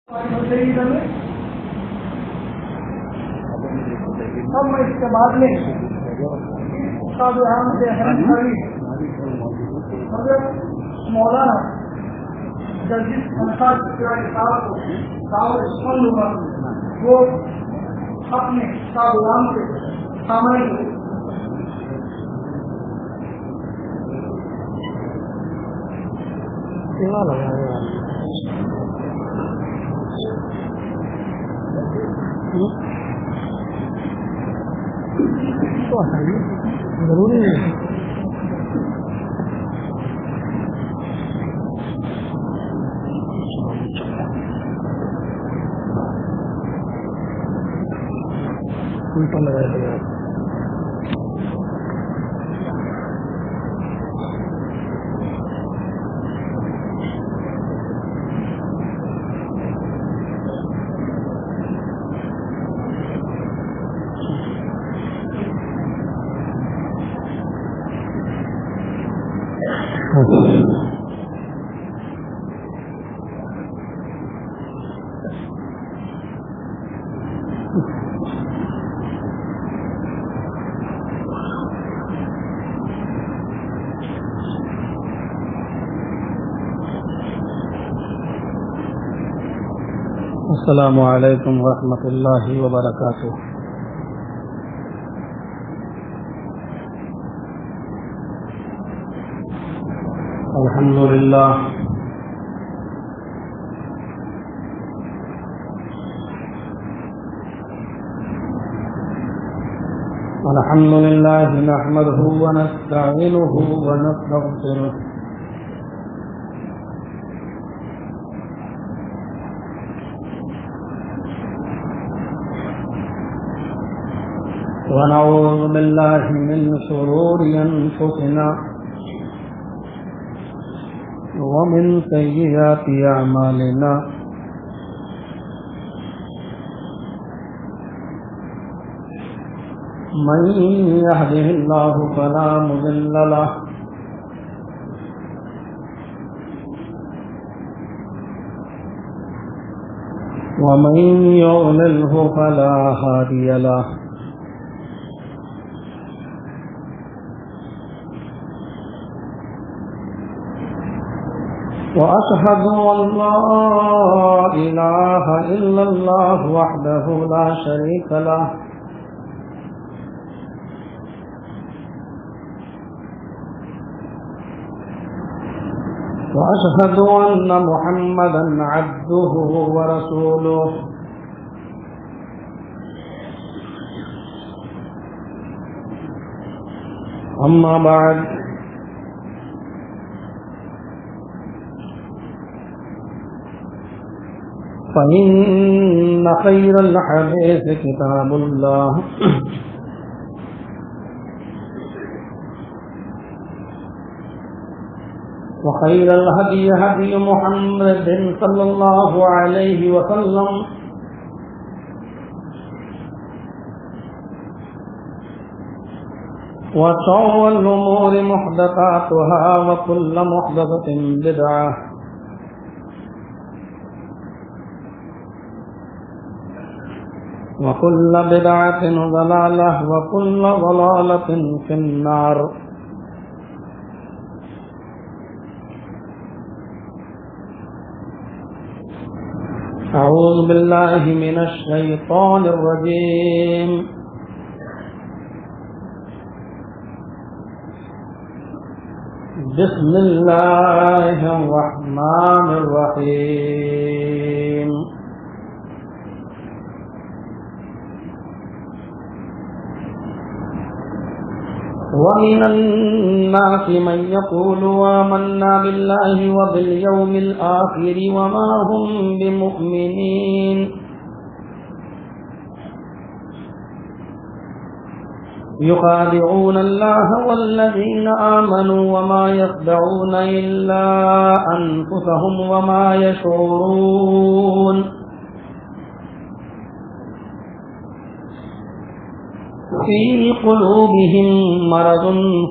اب میں اس کے بعد میں حضرت مولانا جسٹس انصار صاحب کو دعوت دوں گا، وہ اپنے غلام کے سامنے ضروری ہے. الٹا لگا دیا. السلام علیکم ورحمۃ اللہ وبرکاتہ. الحمد للہ نحمده ونستعینه ونستغفره ونعوذ بالله من شرور أنفسنا ومن سيئات أعمالنا من يهده الله فلا مضل له ومن يضلله فلا هادي له. وأشهد أن لا إله إلا الله وحده لا شريك له وأشهد أن محمدا عبده ورسوله. أما بعد، فإن خير الحديث كتاب الله وخير الهدي هدي محمد صلى الله عليه وسلم وشر الأمور محدثاتها وكل محدثة بدعة وكل بدعة ضلالة وكل ضلالة في النار. أعوذ بالله من الشيطان الرجيم. بسم الله الرحمن الرحيم. ومن الناس من يقول آمنا بالله وباليوم الآخر وما هم بمؤمنين يخادعون الله والذين آمنوا وما يخدعون إلا أنفسهم وما يشعرون. في قلوبهم مرض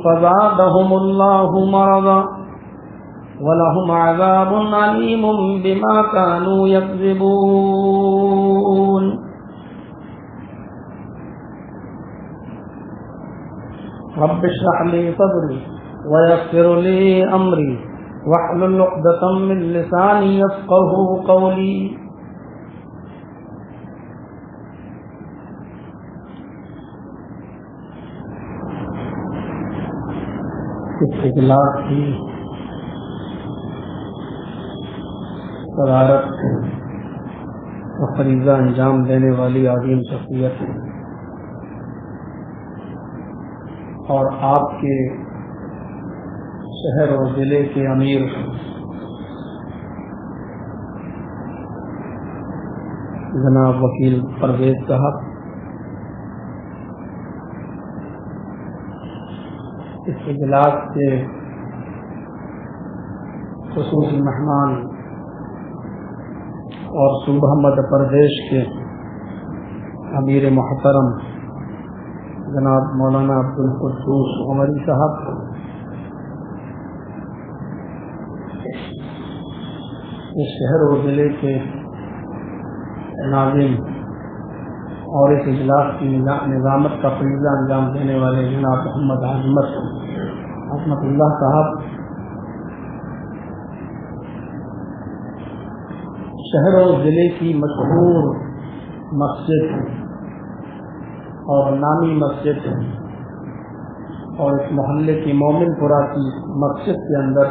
فزادهم الله مرضا وَلَهُمْ عَذَابٌ أَلِيمٌ بِمَا كَانُوا يَكْذِبُونَ. رب اشرح لي صدري ويسر لي أمري واحلل عقدة من لساني يفقهوا قولي. اس اجلاس کی صدارت و فریضہ انجام دینے والی عظیم شخصیت اور آپ کے شہر و ضلع کے امیر جناب وکیل پرویز صاحب، اس اجلاس کے خصوصی مہمان اور صوبہ مدھیہ پردیش کے امیر محترم جناب مولانا عبدالقدوس عمری صاحب، اس شہر و ضلع کے ناظم اور اس اجلاس کی نظامت کا فریضہ انجام دینے والے جناب محمد عظمت اللہ صاحب، شہر و ضلع کی مشہور مسجد اور نامی مسجد اور اس محلے کی مومن پورہ کی مسجد کے اندر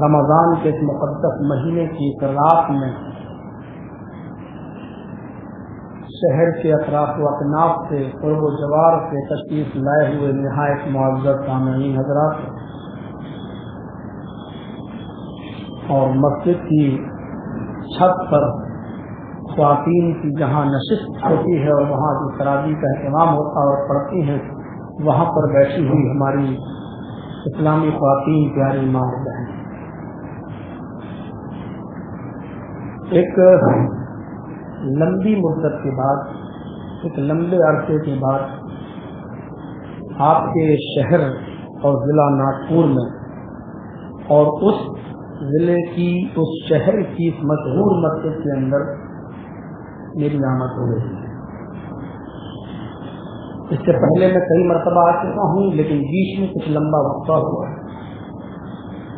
رمضان کے اس مقدس مہینے کی رات میں شہر کے اطراف و اکناف سے قرب و جوار سے تشریف لائے ہوئے نہایت معزز سامعین حضرات، اور مسجد کی چھت پر خواتین کی جہاں نشست ہوتی ہے اور وہاں جو تراویح کا اہتمام ہوتا ہے اور پڑھتی ہیں، وہاں پر بیٹھی ہوئی ہماری اسلامی خواتین پیاری ماں بہن، ایک لمبی مدت کے بعد، ایک لمبے عرصے کے بعد آپ کے شہر اور ضلع ناگپور میں اور اس ضلع کی اس شہر کی اس مشہور مسجد کے اندر میری آمد ہو رہی ہے۔ اس سے پہلے میں کئی مرتبہ آ چکا ہوں، لیکن بیچ میں کچھ لمبا وقفہ ہوا،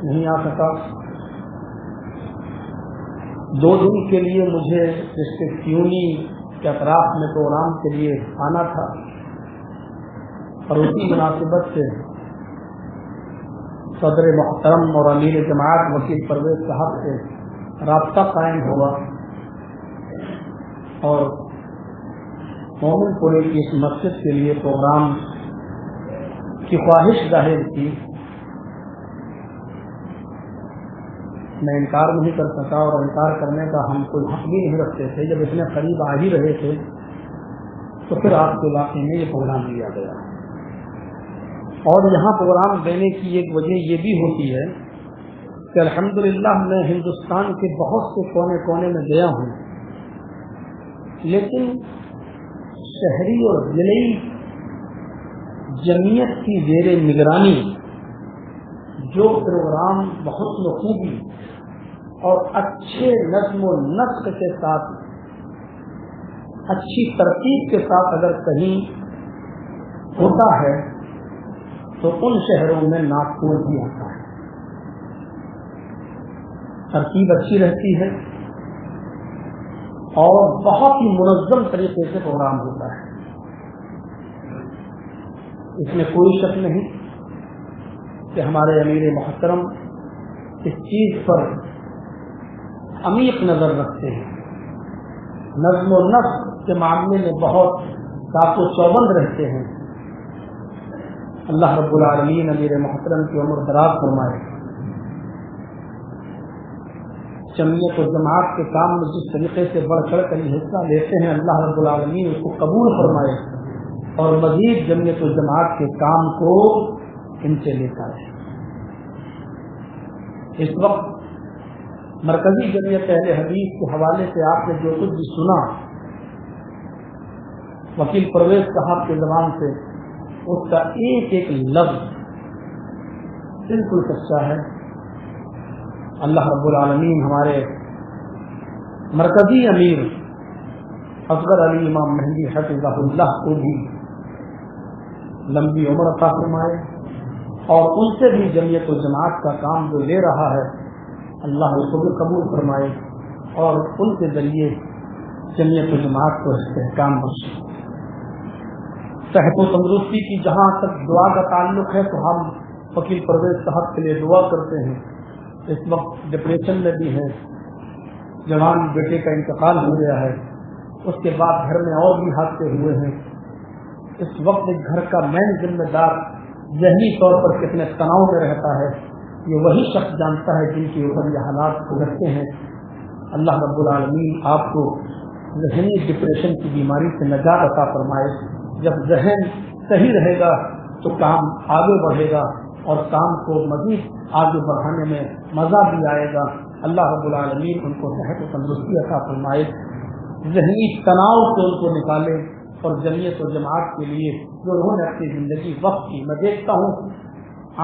نہیں آ سکا۔ 2 دن کے لیے مجھے ڈسٹرکٹ کیونی کے اطراف میں پروگرام کے لیے آنا تھا، اور اسی مناسبت سے صدر محترم اور امیر جماعت وکیل پرویز صاحب سے رابطہ قائم ہوا اور مومن پورے کی اس مسجد کے لیے پروگرام کی خواہش ظاہر کی۔ میں انکار نہیں کر سکا، اور انکار کرنے کا ہم کوئی حق بھی نہیں رکھتے تھے۔ جب اتنے قریب آ ہی رہے تھے تو پھر آپ کے علاقے میں یہ پروگرام لیا گیا، اور یہاں پروگرام دینے کی ایک وجہ یہ بھی ہوتی ہے کہ الحمدللہ میں ہندوستان کے بہت سے کونے کونے میں گیا ہوں، لیکن شہری اور ضلعی جمعیت کی زیر نگرانی جو پروگرام بہت بخوبی اور اچھے نظم و نسق کے ساتھ، اچھی ترتیب کے ساتھ اگر کہیں ہوتا ہے تو ان شہروں میں ناگپور بھی آتا ہے۔ ترتیب اچھی رہتی ہے اور بہت ہی منظم طریقے سے پروگرام ہوتا ہے، اس میں کوئی شک نہیں کہ ہمارے امیر محترم اس چیز پر عمیق نظر رکھتے ہیں، نظم و نسق کے معاملے میں بہت چاق و چوبند رہتے ہیں۔ اللہ رب العالمین امیر محترم کی عمر دراز فرمائے۔ جمعیت و جماعت کے کام میں جس طریقے سے بڑھ چڑھ کر حصہ لیتے ہیں، اللہ رب العالمین اس کو قبول فرمائے اور مزید جمعیت و جماعت کے کام کو ان سے لیتا ہے۔ اس وقت مرکزی جمعیت اہل حدیث کے حوالے سے آپ نے جو کچھ بھی سنا وکیل پرویز صاحب کے زبان سے، اس کا ایک ایک لفظ بالکل سچا ہے. اللہ رب العالمین ہمارے مرکزی امیر اصغر علی امام مہدی حفظہ اللہ کو بھی لمبی عمر عطا فرمائے اور ان سے بھی جمعیت الجماعت کا کام جو لے رہا ہے اللہ اس کو بھی قبول فرمائے اور ان کے ذریعے جمعیت الجماعت کو استحکام بخشے. صحت و تندرستی کی جہاں تک دعا کا تعلق ہے تو ہم وکیل پرویز صاحب کے لیے دعا کرتے ہیں. اس وقت ڈپریشن میں بھی ہیں, جوان بیٹے کا انتقال ہو گیا ہے, اس کے بعد گھر میں اور بھی حادثے ہوئے ہیں. اس وقت ایک گھر کا مین ذمہ دار ذہنی طور پر کتنے تناؤ میں رہتا ہے یہ وہی شخص جانتا ہے جن کے اوپر یہ حالات گزرتے ہیں. اللہ رب العالمین آپ کو ذہنی ڈپریشن کی بیماری سے نجات عطا فرمائے. جب ذہن صحیح رہے گا تو کام آگے بڑھے گا اور کام کو مزید آگے بڑھانے میں مزہ بھی آئے گا. اللہ رب العالمین ان کو صحت و تندرستی عطا فرمائے, ذہنی تناؤ سے ان کو نکالے اور جمعیت و جماعت کے لیے جو انہوں نے اپنی زندگی وقت کی. میں دیکھتا ہوں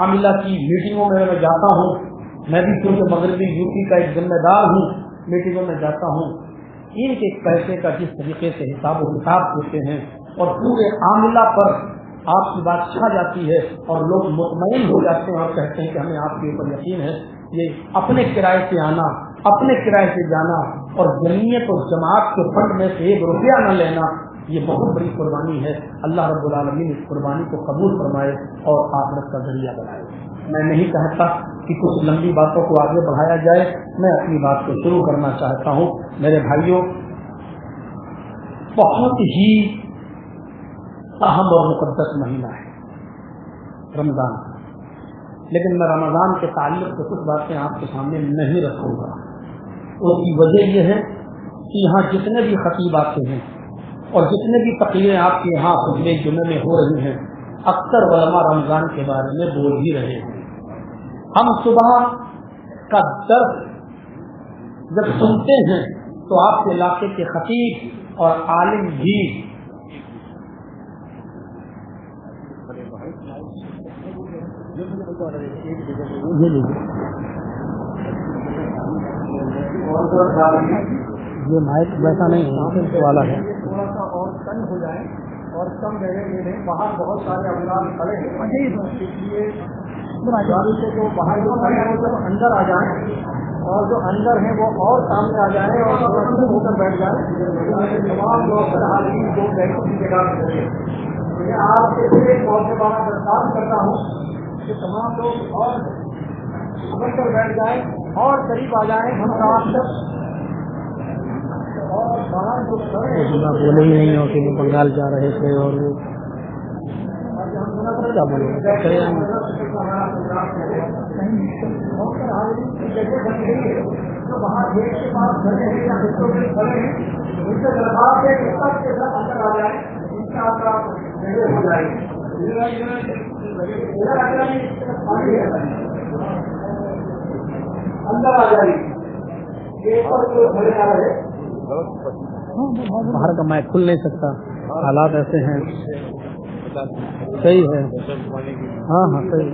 عاملہ کی میٹنگوں میں میں جاتا ہوں, میں بھی کیونکہ مغربی یو پی کا ایک ذمہ دار ہوں, میٹنگوں میں جاتا ہوں. ان کے پیسے کا جس طریقے سے حساب و کتاب ہوتے ہیں اور پورے عاملہ پر آپ کی بات چھا جاتی ہے اور لوگ مطمئن ہو جاتے ہیں اور کہتے ہیں کہ ہمیں آپ کے اوپر یقین ہے. یہ اپنے کرائے سے آنا, اپنے کرائے سے جانا اور جمعیت اور جماعت کے فنڈ میں سے 1 روپیہ نہ لینا یہ بہت بڑی قربانی ہے. اللہ رب العالمین اس قربانی کو قبول فرمائے اور آخرت کا ذریعہ بنائے. میں نہیں چاہتا کہ کچھ لمبی باتوں کو آگے بڑھایا جائے, میں اپنی بات کو شروع کرنا چاہتا ہوں. میرے بھائیوں, بہت ہی اہم اور مقدس مہینہ ہے رمضان, لیکن میں رمضان کے تعلق سے کچھ باتیں آپ کے سامنے نہیں رکھوں گا. اس کی وجہ یہ ہے کہ یہاں جتنے بھی خطیب آتے ہیں اور جتنے بھی تقریریں آپ کے یہاں خطبے جمعے میں ہو رہی ہیں اکثر علماء رمضان کے بارے میں بول ہی رہے ہیں. ہم صبح کا درس جب سنتے ہیں تو آپ کے علاقے کے خطیب اور عالم بھی یہ مائک ویسا نہیں والا ہے, تھوڑا سا اور تنگ ہو جائے اور کم جگہ میں نہیں. باہر بہت سارے افراد کھڑے ہیں, اس لیے سے جو باہر جو کھڑے ہیں وہ اندر آ جائیں اور جو اندر ہیں وہ اور سامنے آ جائیں اور ہو کر بیٹھ جائیں. تمام لوگ حالین کو بیٹھنے کی جگہ میں آپ کے لیے بہت سے بڑا درخواست کرتا ہوں کہ تمام لوگ اور ابھر کر بیٹھ جائیں اور قریب آ جائیں. ہم بولے ہی نہیں ہو کہ وہ بنگال جا رہے تھے اور وہ کیا بولے اندر آ جائے. باہر کا مائک کھل نہیں سکتا, حالات ایسے ہیں. صحیح ہے, ہاں ہاں صحیح.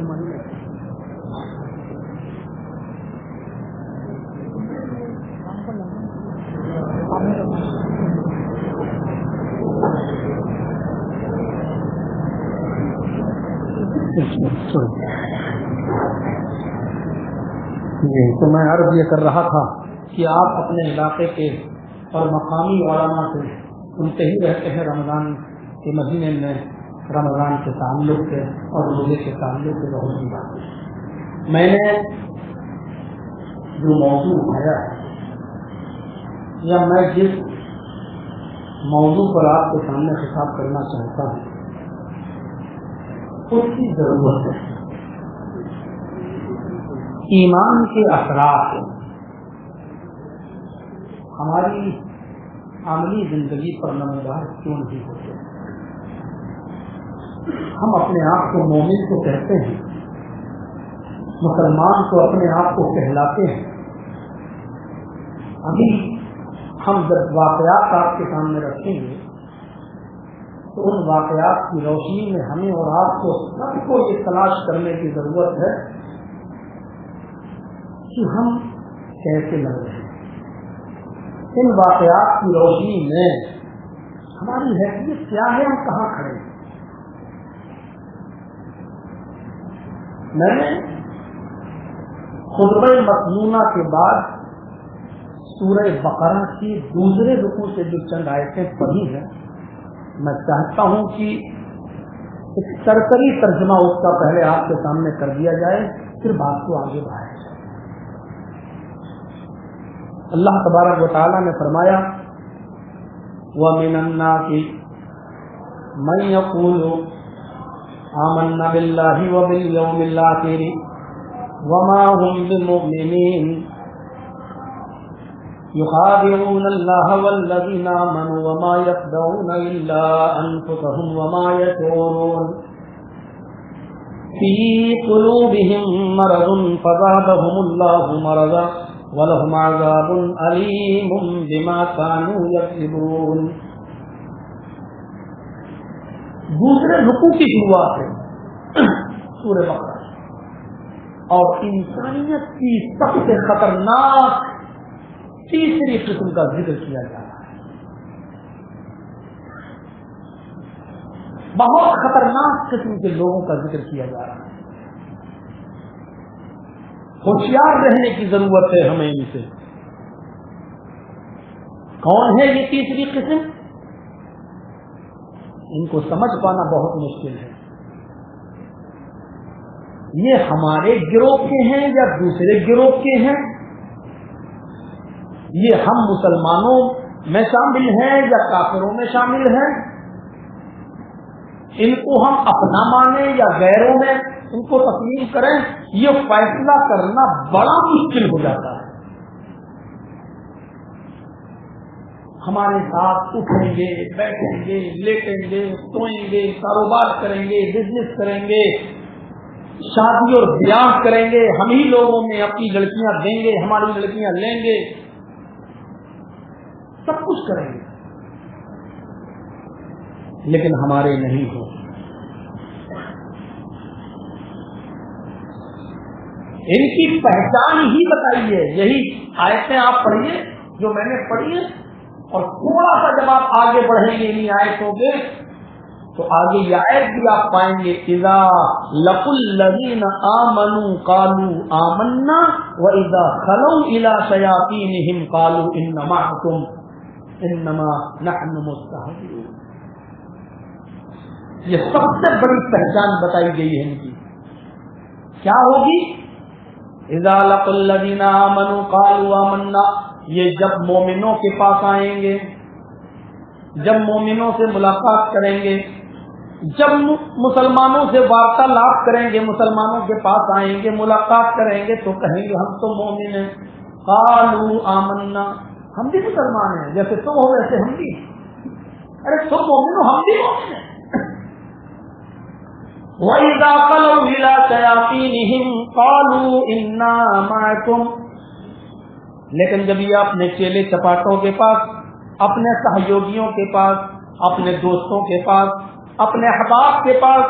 جی تو میں عرض یہ کر رہا تھا کہ آپ اپنے علاقے کے اور مقامی علماء سے سنتے ہی رہتے ہیں رمضان کے مہینے میں رمضان کے تعلق سے اور روزے کے تعلق سے بہت سی بات. میں نے جو موضوع اٹھایا ہے یا میں جس موضوع پر آپ کے سامنے خطاب کرنا چاہتا ہوں اس کی ضرورت ہے. ایمان کے اثرات ہماری عملی زندگی پر نمودار کیوں نہیں ہوتے. ہم اپنے آپ کو مومن کو کہتے ہیں, مسلمان کو اپنے آپ کو کہلاتے ہیں. ابھی ہم جب واقعات آپ کے سامنے رکھیں گے تو ان واقعات کی روشنی میں ہمیں اور آپ کو سب کو یہ تلاش کرنے کی ضرورت ہے کہ ہم کیسے لگ رہے ہیں. ان واقعات کی روشنی میں ہماری حیثیت کیا ہے, ہم کہاں کھڑے ہیں. میں نے خطبہ مسنونہ کے بعد سورہ بقرہ کی دوسرے رکوع سے جو چند آیتیں پڑھی ہیں, میں چاہتا ہوں کہ ایک سرسری ترجمہ اس کا پہلے آپ کے سامنے کر دیا جائے, پھر بات کو آگے بڑھایا جائے. اللہ تبارک و تعالیٰ نے فرمایا وَمِنَ النَّاسِ مَن يَقُولُ آمَنَّا بِاللَّهِ وَبِالْيَوْمِ الْآخِرِ وَمَا هُمْ بِمُؤْمِنِينَ يُخَادِعُونَ اللَّهَ وَالَّذِينَ آمَنُوا وَمَا يَخْدَعُونَ إِلَّا أَنفُسَهُمْ وَمَا يَشْعُرُونَ فِي قُلُوبِهِم مَّرَضٌ فَزَادَهُمُ اللَّهُ مَرَضًا وَلَهُمْ عَذَابٌ أَلِيمٌ بِمَا كَانُوا يَكْذِبُونَ. دوسرے رکوع کی شروعات ہے سورہ بقرہ اور انسانیت کی سب سے خطرناک تیسری قسم کا ذکر کیا جا رہا ہے. بہت خطرناک قسم کے لوگوں کا ذکر کیا جا رہا ہے. ہوشیار رہنے کی ضرورت ہے ہمیں ان سے. کون ہے یہ تیسری قسم؟ ان کو سمجھ پانا بہت مشکل ہے. یہ ہمارے گروہ کے ہیں یا دوسرے گروہ کے ہیں؟ یہ ہم مسلمانوں میں شامل ہیں یا کافروں میں شامل ہیں؟ ان کو ہم اپنا مانیں یا غیروں میں ان کو تسلیم کریں, یہ فیصلہ کرنا بڑا مشکل ہو جاتا ہے. ہمارے ساتھ اٹھیں گے, بیٹھیں گے, لیٹیں گے, سوئیں گے, کاروبار کریں گے, بزنس کریں گے, شادی اور بیاہ کریں گے, ہم ہی لوگوں میں اپنی لڑکیاں دیں گے, ہماری لڑکیاں لیں گے, سب کچھ کریں گے, لیکن ہمارے نہیں ہو. ان کی پہچان ہی بتائیے. یہی آیتیں آپ پڑھیے جو میں نے پڑھی ہیں, اور تھوڑا سا جب آپ آگے بڑھیں گے انہیں آیتوں کے تو آگے یہ آیت بھی آپ پائیں گے اذا لقوا الذین آمنوا قالوا آمنا واذا خلوا الى شیاطینہم قالوا انما معکم انما نحن مستہزئون. یہ سب سے بڑی پہچان بتائی گئی ہے ان کی. کیا ہوگی؟ اذا لقوا الذین آمنوا قالوا آمنا, یہ جب مومنوں کے پاس آئیں گے, جب مومنوں سے ملاقات کریں گے, جب مسلمانوں سے وارتالاب کریں گے, مسلمانوں کے پاس آئیں گے, ملاقات کریں گے تو کہیں گے ہم تو مومن ہیں. قالوا آمنا, ہم بھی مسلمان ہیں, جیسے تم ہو ویسے ہم بھی. ارے تم مومن ہو, ہم بھی مومن ہیں. وَإِذَا خَلَوْا إِلَىٰ شَيَاطِينِهِمْ قَالُوا إِنَّا مَعَكُمْ, لیکن جب یہ اپنے چیلے چپاٹوں کے پاس, اپنے سہیوگیوں کے پاس, اپنے دوستوں کے پاس, اپنے احباب کے پاس,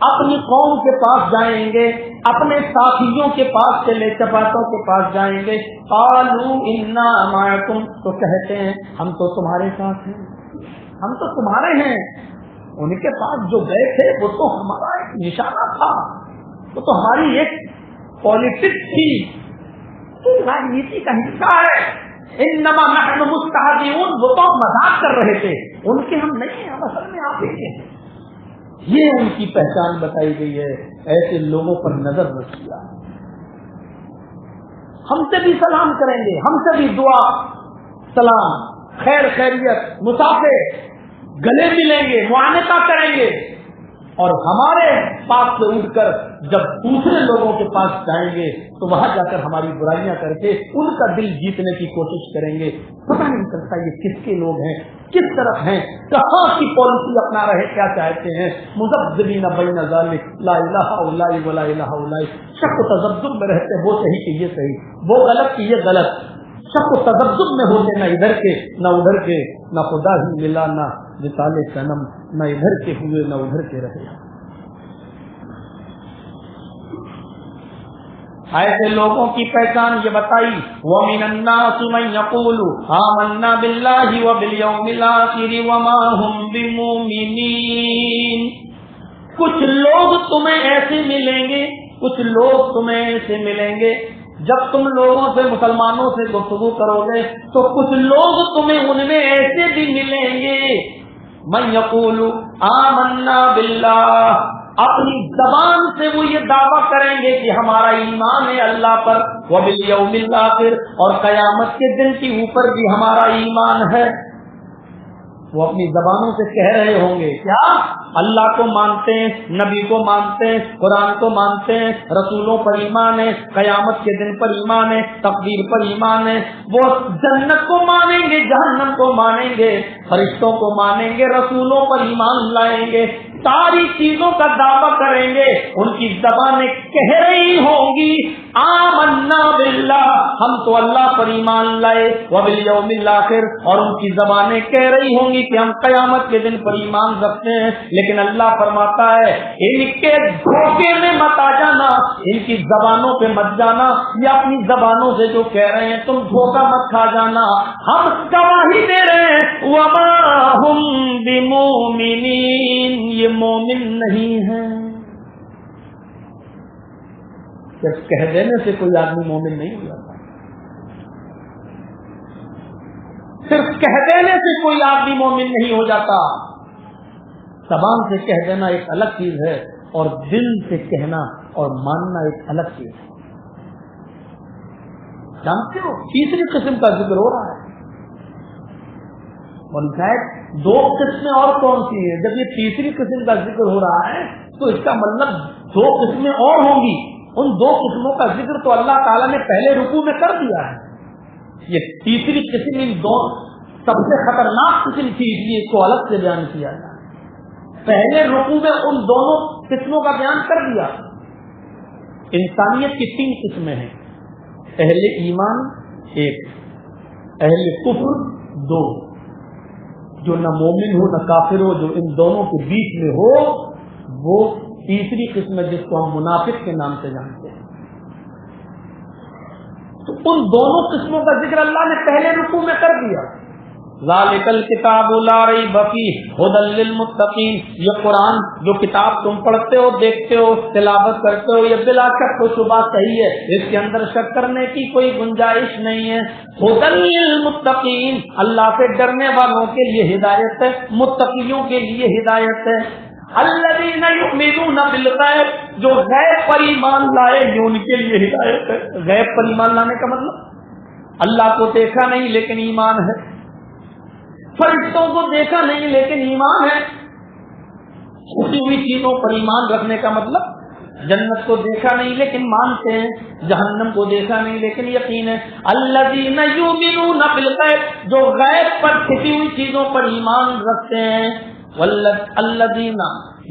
اپنی قوم کے پاس جائیں گے, اپنے ساتھیوں کے پاس, چیلے چپاٹوں کے پاس جائیں گے, قَالُوا إِنَّا مَعَكُمْ, تو کہتے ہیں ہم تو تمہارے ساتھ ہیں, ہم تو تمہارے ہیں. ان کے پاس جو گئے تھے وہ تو ہمارا ایک نشانہ تھا, وہ تو ہماری ایک پالیٹکس تھی, راجنیتی کا حصہ ہے. انما نحن مستہزئون, وہ تو مذاق کر رہے تھے, ان کے ہم نہیں ہیں, ہم اصل میں آپ ہی ہیں. یہ ان کی پہچان بتائی گئی ہے. ایسے لوگوں پر نظر رکھیے. ہم سے بھی سلام کریں گے, ہم سے بھی دعا سلام, خیر خیریت, مسافر, گلے ملیں گے, معانقہ کریں گے, اور ہمارے پاس سے اٹھ کر جب دوسرے لوگوں کے پاس جائیں گے تو وہاں جا کر ہماری برائیاں کر کے ان کا دل جیتنے کی کوشش کریں گے. پتہ نہیں چلتا یہ کس کے لوگ ہیں, کس طرف ہیں, کہاں کی پالیسی اپنا رہے, کیا چاہتے ہیں. مذبذبین بین ذلک لا الہ الا اللہ ولا الہ الا اللہ, شک و تذبذب میں رہتے, وہ صحیح کہ یہ صحیح, وہ غلط کہ یہ غلط, شک و تذبذب میں ہوتے, نہ ادھر کے نہ ادھر کے, نہ خدا ہی ملا نہ مثال صنم, نہ ادھر کے ہوئے نہ ادھر کے رہے. ایسے لوگوں کی پہچان یہ بتائی، وَمِنَ النَّاسِ مَن يَقُولُ آمَنَّا بِاللَّهِ وَبِالْيَوْمِ الْآخِرِ وَمَا هُم بِمُؤْمِنِينَ۔ کچھ لوگ تمہیں ایسے ملیں گے، کچھ لوگ تمہیں ایسے ملیں گے، جب تم لوگوں سے، مسلمانوں سے گفتگو کرو گے تو کچھ لوگ تمہیں ان میں ایسے بھی ملیں گے، مَن يَقُولُ آمَنَّا بِاللَّهِ، اپنی زبان سے وہ یہ دعویٰ کریں گے کہ ہمارا ایمان ہے اللہ پر، وَبِالْيَوْمِ الْآخِرِ، اور قیامت کے دن کے اوپر بھی ہمارا ایمان ہے۔ وہ اپنی زبانوں سے کہہ رہے ہوں گے کیا؟ اللہ کو مانتے ہیں، نبی کو مانتے ہیں، قرآن کو مانتے ہیں، رسولوں پر ایمان ہے، قیامت کے دن پر ایمان ہے، تقدیر پر ایمان ہے، وہ جنت کو مانیں گے، جہنم کو مانیں گے، فرشتوں کو مانیں گے، رسولوں پر ایمان لائیں گے، ساری چیزوں کا دعویٰ کریں گے، ان کی زبانیں کہہ رہی ہوں گی آمنا باللہ، ہم تو اللہ پر ایمان لائے، وبالیوم الآخر، اور ان کی زبانیں کہہ رہی ہوں گی کہ ہم قیامت کے دن پر ایمان رکھتے ہیں، لیکن اللہ فرماتا ہے ان کے دھوکے میں مت آ جانا، ان کی زبانوں پہ مت جانا، یا اپنی زبانوں سے جو کہہ رہے ہیں تم دھوکہ مت کھا جانا، ہم گواہی دے رہے ہیں وما ہم بمؤمنین، یہ مومن نہیں ہے۔ صرف کہہ دینے سے کوئی آدمی مومن نہیں ہو جاتا، صرف کہہ دینے سے کوئی آدمی مومن نہیں ہو جاتا، زبان سے کہہ دینا ایک الگ چیز ہے اور دل سے کہنا اور ماننا ایک الگ چیز ہے۔ جانتے ہو تیسری قسم کا ذکر ہو رہا ہے، اور شاید دو قسمیں اور کون سی ہیں؟ جب یہ تیسری قسم کا ذکر ہو رہا ہے تو اس کا مطلب دو قسمیں اور ہوں گی، ان دو قسموں کا ذکر تو اللہ تعالیٰ نے پہلے رکوع میں کر دیا ہے، یہ تیسری قسم ان دو سب سے خطرناک قسم تھی، اس لیے اس کو الگ سے بیان کیا جائے۔ پہلے رکوع میں ان دونوں قسموں کا بیان کر دیا۔ انسانیت کی تین قسمیں ہیں، اہل ایمان ایک، اہل کفر دو، جو نہ مومن ہو نہ کافر ہو، جو ان دونوں کے بیچ میں ہو، وہ تیسری قسم ہے جس کو ہم منافق کے نام سے جانتے ہیں۔ تو ان دونوں قسموں کا ذکر اللہ نے پہلے رکوع میں کر دیا۔ ذالک الکتاب لا ریب فیہ ھدی للمتقین، یہ قرآن جو کتاب تم پڑھتے ہو، دیکھتے ہو، تلاوت کرتے ہو، یہ بلا شک و شبہ صحیح ہے، اس کے اندر شک کرنے کی کوئی گنجائش نہیں ہے۔ ھدی للمتقین، اللہ سے ڈرنے والوں کے لیے ہدایت ہے، متقیوں کے لیے ہدایت ہے۔ الذین یؤمنون بالغیب، جو غیب پر ایمان لائے، یہ ان کے لیے ہدایت ہے۔ غیب پر ایمان لانے کا مطلب اللہ کو دیکھا نہیں لیکن ایمان ہے، فرشتوں کو دیکھا نہیں لیکن ایمان ہے، چھپی ہوئی چیزوں پر ایمان رکھنے کا مطلب جنت کو دیکھا نہیں لیکن مانتے ہیں، جہنم کو دیکھا نہیں لیکن یقین ہے۔ الذین یؤمنون بالغیب، جو غیب پر چھپی ہوئی چیزوں پر ایمان رکھتے ہیں، والذین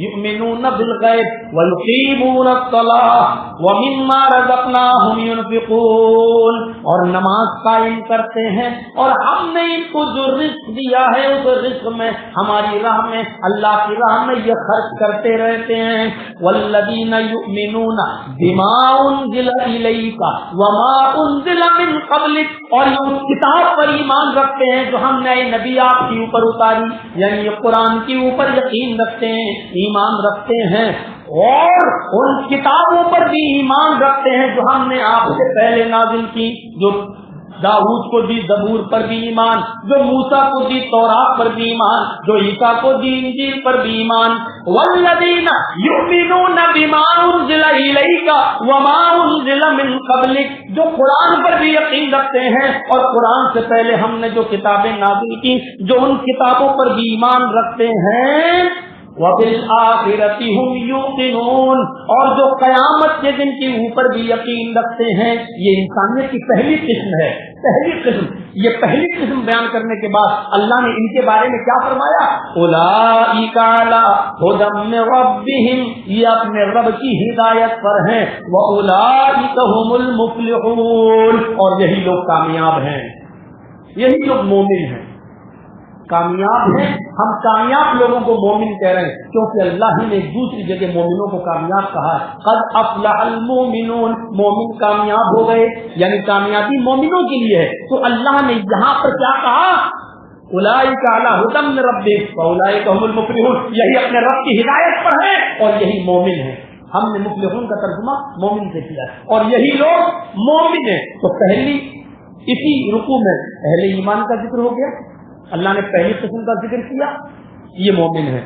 یؤمنون بالغیب ویقیمون الصلاۃ ومما رزقناہم ینفقون، اور نماز قائم کرتے ہیں اور ہم نے ان کو جو رزق دیا ہے اس رزق میں، ہماری راہ میں، اللہ کی راہ میں یہ خرچ کرتے رہتے ہیں۔ والذین یؤمنون بما انزل الیک وما انزل من قبلک، اور یہ اس کتاب پر ایمان رکھتے ہیں جو ہم نے اے نبی آپ کے اوپر اتاری، یعنی یہ قرآن کے اوپر یقین رکھتے ہیں، ایمان رکھتے ہیں، اور ان کتابوں پر بھی ایمان رکھتے ہیں جو ہم نے آپ سے پہلے نازل کی، جو داؤد کو دی زبور پر بھی ایمان، جو موسیٰ کو دی تورات پر بھی ایمان، جو عیسیٰ کو دی انجیل پر بھی ایمان۔ والذین یؤمنون بما انزل الیک وما انزل من قبلک، جو قرآن پر بھی یقین رکھتے ہیں اور قرآن سے پہلے ہم نے جو کتابیں نازل کی، جو ان کتابوں پر بھی ایمان رکھتے ہیں۔ وَبِالْآخِرَةِ هُمْ يُوقِنُونَ، اور جو قیامت کے دن کے اوپر بھی یقین رکھتے ہیں۔ یہ انسانیت کی پہلی قسم ہے، پہلی قسم۔ یہ پہلی قسم بیان کرنے کے بعد اللہ نے ان کے بارے میں کیا فرمایا؟ اولئک علی ھدی من ربہم، یہ اپنے رب کی ہدایت پر ہیں، واولئک ھم المفلحون، اور یہی لوگ کامیاب ہیں، یہی لوگ مومن ہیں۔ کامیاب ہیں. ہم کامیاب لوگوں کو مومن کہہ رہے ہیں کیونکہ اللہ ہی نے ایک دوسری جگہ مومنوں کو کامیاب کہا ہے. قد افلح المومنون, مومن کامیاب ہو گئے, یعنی کامیابی مومنوں کے لیے ہے. تو اللہ نے یہاں پر کیا کہا؟ اولئک علی ھدی من ربہم واولئک ھم المفلحون, یہی اپنے رب کی ہدایت پر ہے اور یہی مومن ہے. ہم نے مفلحون کا ترجمہ مومن سے کیا ہے اور یہی لوگ مومن ہیں. تو پہلی اسی رکوع میں اہل ایمان کا ذکر ہو گیا, اللہ نے پہلی قسم کا ذکر کیا, یہ مومن ہے.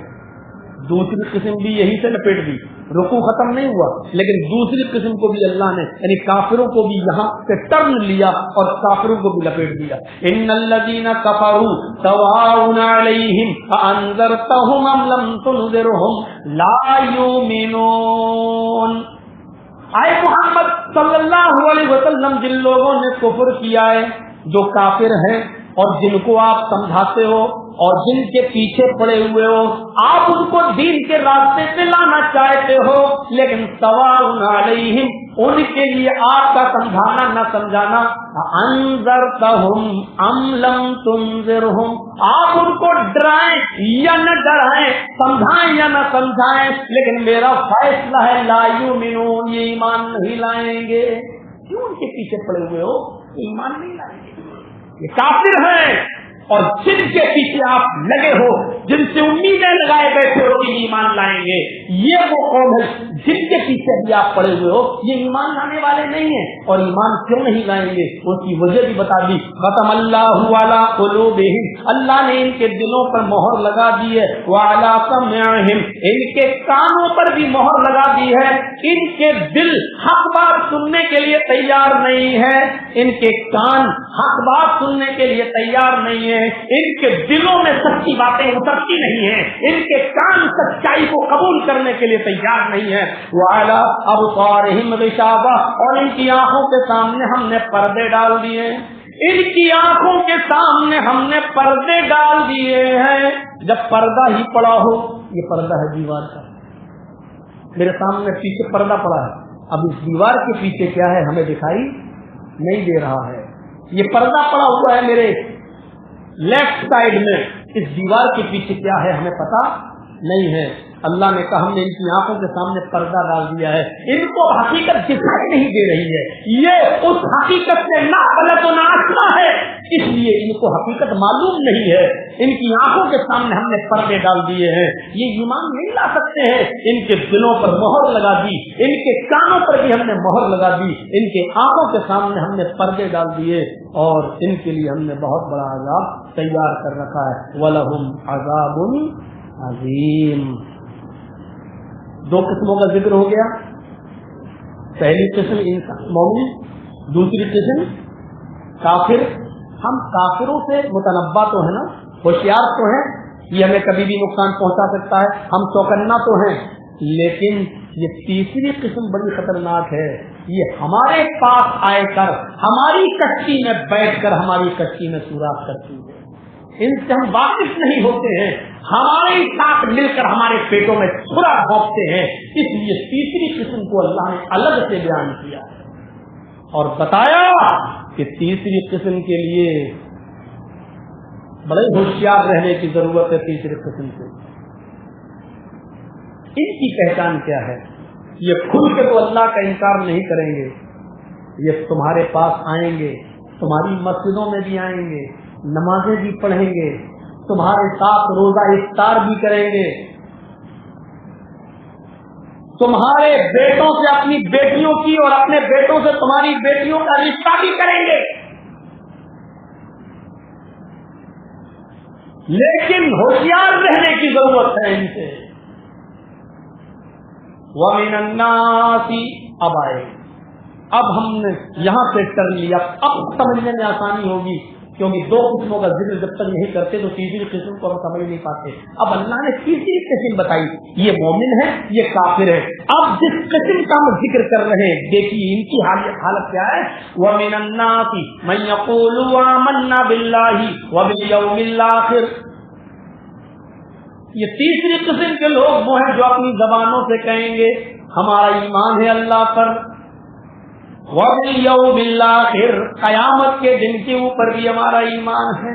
دوسری قسم بھی یہی سے لپیٹ دی, رکوع ختم نہیں ہوا لیکن دوسری قسم کو بھی اللہ نے یعنی کافروں کو بھی یہاں سے ٹرن لیا اور کافروں کو بھی لپیٹ دیا. ان الذین کفروا سواء علیہم اانذرتهم ام لم تنذرهم لا یؤمنون. آئے محمد صلی اللہ علیہ وسلم, جن لوگوں نے کفر کیا ہے, جو کافر ہیں اور جن کو آپ سمجھاتے ہو اور جن کے پیچھے پڑے ہوئے ہو, آپ ان کو دین کے راستے سے لانا چاہتے ہو, لیکن سواء علیہم, ان کے لیے آپ کا سمجھانا نہ سمجھانا, انذرتہم ام لم تنذرہم, آپ ان کو ڈرائیں یا نہ ڈرائیں, سمجھائیں یا نہ سمجھائیں, لیکن میرا فیصلہ ہے لا یؤمنون, یہ ایمان نہیں لائیں گے. کیوں ان کے پیچھے پڑے ہوئے ہو؟ ایمان نہیں لائیں گے, یہ کافر ہیں. اور جن کے پیچھے آپ لگے ہو, جن سے امیدیں لگائے بیٹھے ہو کہ ایمان لائیں گے, یہ وہ قوم ہے جن کے پیچھے بھی آپ پڑے ہوئے ہو, یہ ایمان لانے والے نہیں ہیں. اور ایمان کیوں نہیں لائیں گے اس کی وجہ بھی بتا دی. ختم اللہ علی قلوبہم, اللہ نے ان کے دلوں پر مہر لگا دی ہے. وعلی سمعہم, ان کے کانوں پر بھی مہر لگا دی ہے. ان کے دل حق بات سننے کے لیے تیار نہیں ہے, ان کے کان حق بات سننے کے لیے تیار نہیں ہے, ان کے دلوں میں سچی باتیں اترتی نہیں ہیں, ان کے کان سچائی کو قبول کرنے کے لیے تیار نہیں ہے. وعلی ابصارہم غشاوہ, اور ان کی آنکھوں کے سامنے ہم نے پردے ڈال دیے, ان کی آنکھوں کے سامنے ہم نے پردے ڈال دیے ہیں. جب پردہ ہی پڑا ہو, یہ پردہ ہے دیوار کا, میرے سامنے پیچھے پردہ پڑا ہے, اب اس دیوار کے پیچھے کیا ہے ہمیں دکھائی نہیں دے رہا ہے. یہ پردہ پڑا ہوا ہے میرے لیفٹ سائڈ میں, اس دیوار کے پیچھے کیا ہے ہمیں پتا نہیں ہے. اللہ نے کہا ہم نے ان کی آنکھوں کے سامنے پردہ ڈال دیا ہے, ان کو حقیقت دکھائی نہیں دے رہی ہے, یہ اس حقیقت سے نہ غلط و نہ آشنا ہے, اس لیے ان کو حقیقت معلوم نہیں ہے. ان کی آنکھوں کے سامنے ہم نے پردے ڈال دیے ہیں, یہ ایمان نہیں لا سکتے ہیں. ان کے دلوں پر مہر لگا دی, ان کے کانوں پر بھی ہم نے مہر لگا دی, ان کے آنکھوں کے سامنے ہم نے پردے ڈال دیے, اور ان کے لیے ہم نے بہت بڑا عذاب تیار کر رکھا ہے. وَلَهُمْ عَذَابٌ عَظِيمٌ. دو قسموں کا ذکر ہو گیا, پہلی قسم انسان مومن, دوسری قسم کافر. ہم کافروں سے متنبع تو ہیں نا, ہوشیار تو ہیں, یہ ہمیں کبھی بھی نقصان پہنچا سکتا ہے, ہم چوکنا تو ہیں, لیکن یہ تیسری قسم بڑی خطرناک ہے. یہ ہمارے پاس آئے کر ہماری کشتی میں بیٹھ کر ہماری کشتی میں سوراخ کرتی ہے, ان سے ہم واقف نہیں ہوتے ہیں, ہمارے ساتھ مل کر ہمارے پیٹوں میں چھرا بھونکتے ہیں. اس لیے تیسری قسم کو اللہ نے الگ سے بیان کیا اور بتایا کہ تیسری قسم کے لیے بڑے ہوشیار رہنے کی ضرورت ہے. تیسری قسم سے ان کی پہچان کیا ہے؟ یہ کھل کے تو اللہ کا انکار نہیں کریں گے, یہ تمہارے پاس آئیں گے, تمہاری مسجدوں میں بھی آئیں گے, نمازیں بھی پڑھیں گے, تمہارے ساتھ روزہ افطار بھی کریں گے, تمہارے بیٹوں سے اپنی بیٹیوں کی اور اپنے بیٹوں سے تمہاری بیٹیوں کا رشتہ بھی کریں گے, لیکن ہوشیار رہنے کی ضرورت ہے ان سے. وَمِنَ النَّاسِ, اب آئے, اب ہم نے یہاں سے کر لیا, اب سمجھنے میں آسانی ہوگی, کیونکہ دو قسموں کا ذکر جب تک نہیں کرتے تو تیسری قسم کو ہم سمجھ نہیں پاتے. اب اللہ نے تیسری قسم بتائی, یہ مومن ہے, یہ کافر ہے. اب جس قسم کا ہم ذکر کر رہے ہیں دیکھیے ان کی حالت کیا ہے. وَمِنَ النَّاسِ مَن يَقُولُ آمَنَّا بِاللَّهِ وَبِالْيَوْمِ الْآخِرِ. یہ تیسری قسم کے لوگ وہ ہیں جو اپنی زبانوں سے کہیں گے ہمارا ایمان ہے اللہ پر, وَبِالْيَوْمِ الْآخِرِ, قیامت کے دن کے اوپر بھی ہمارا ایمان ہے.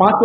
5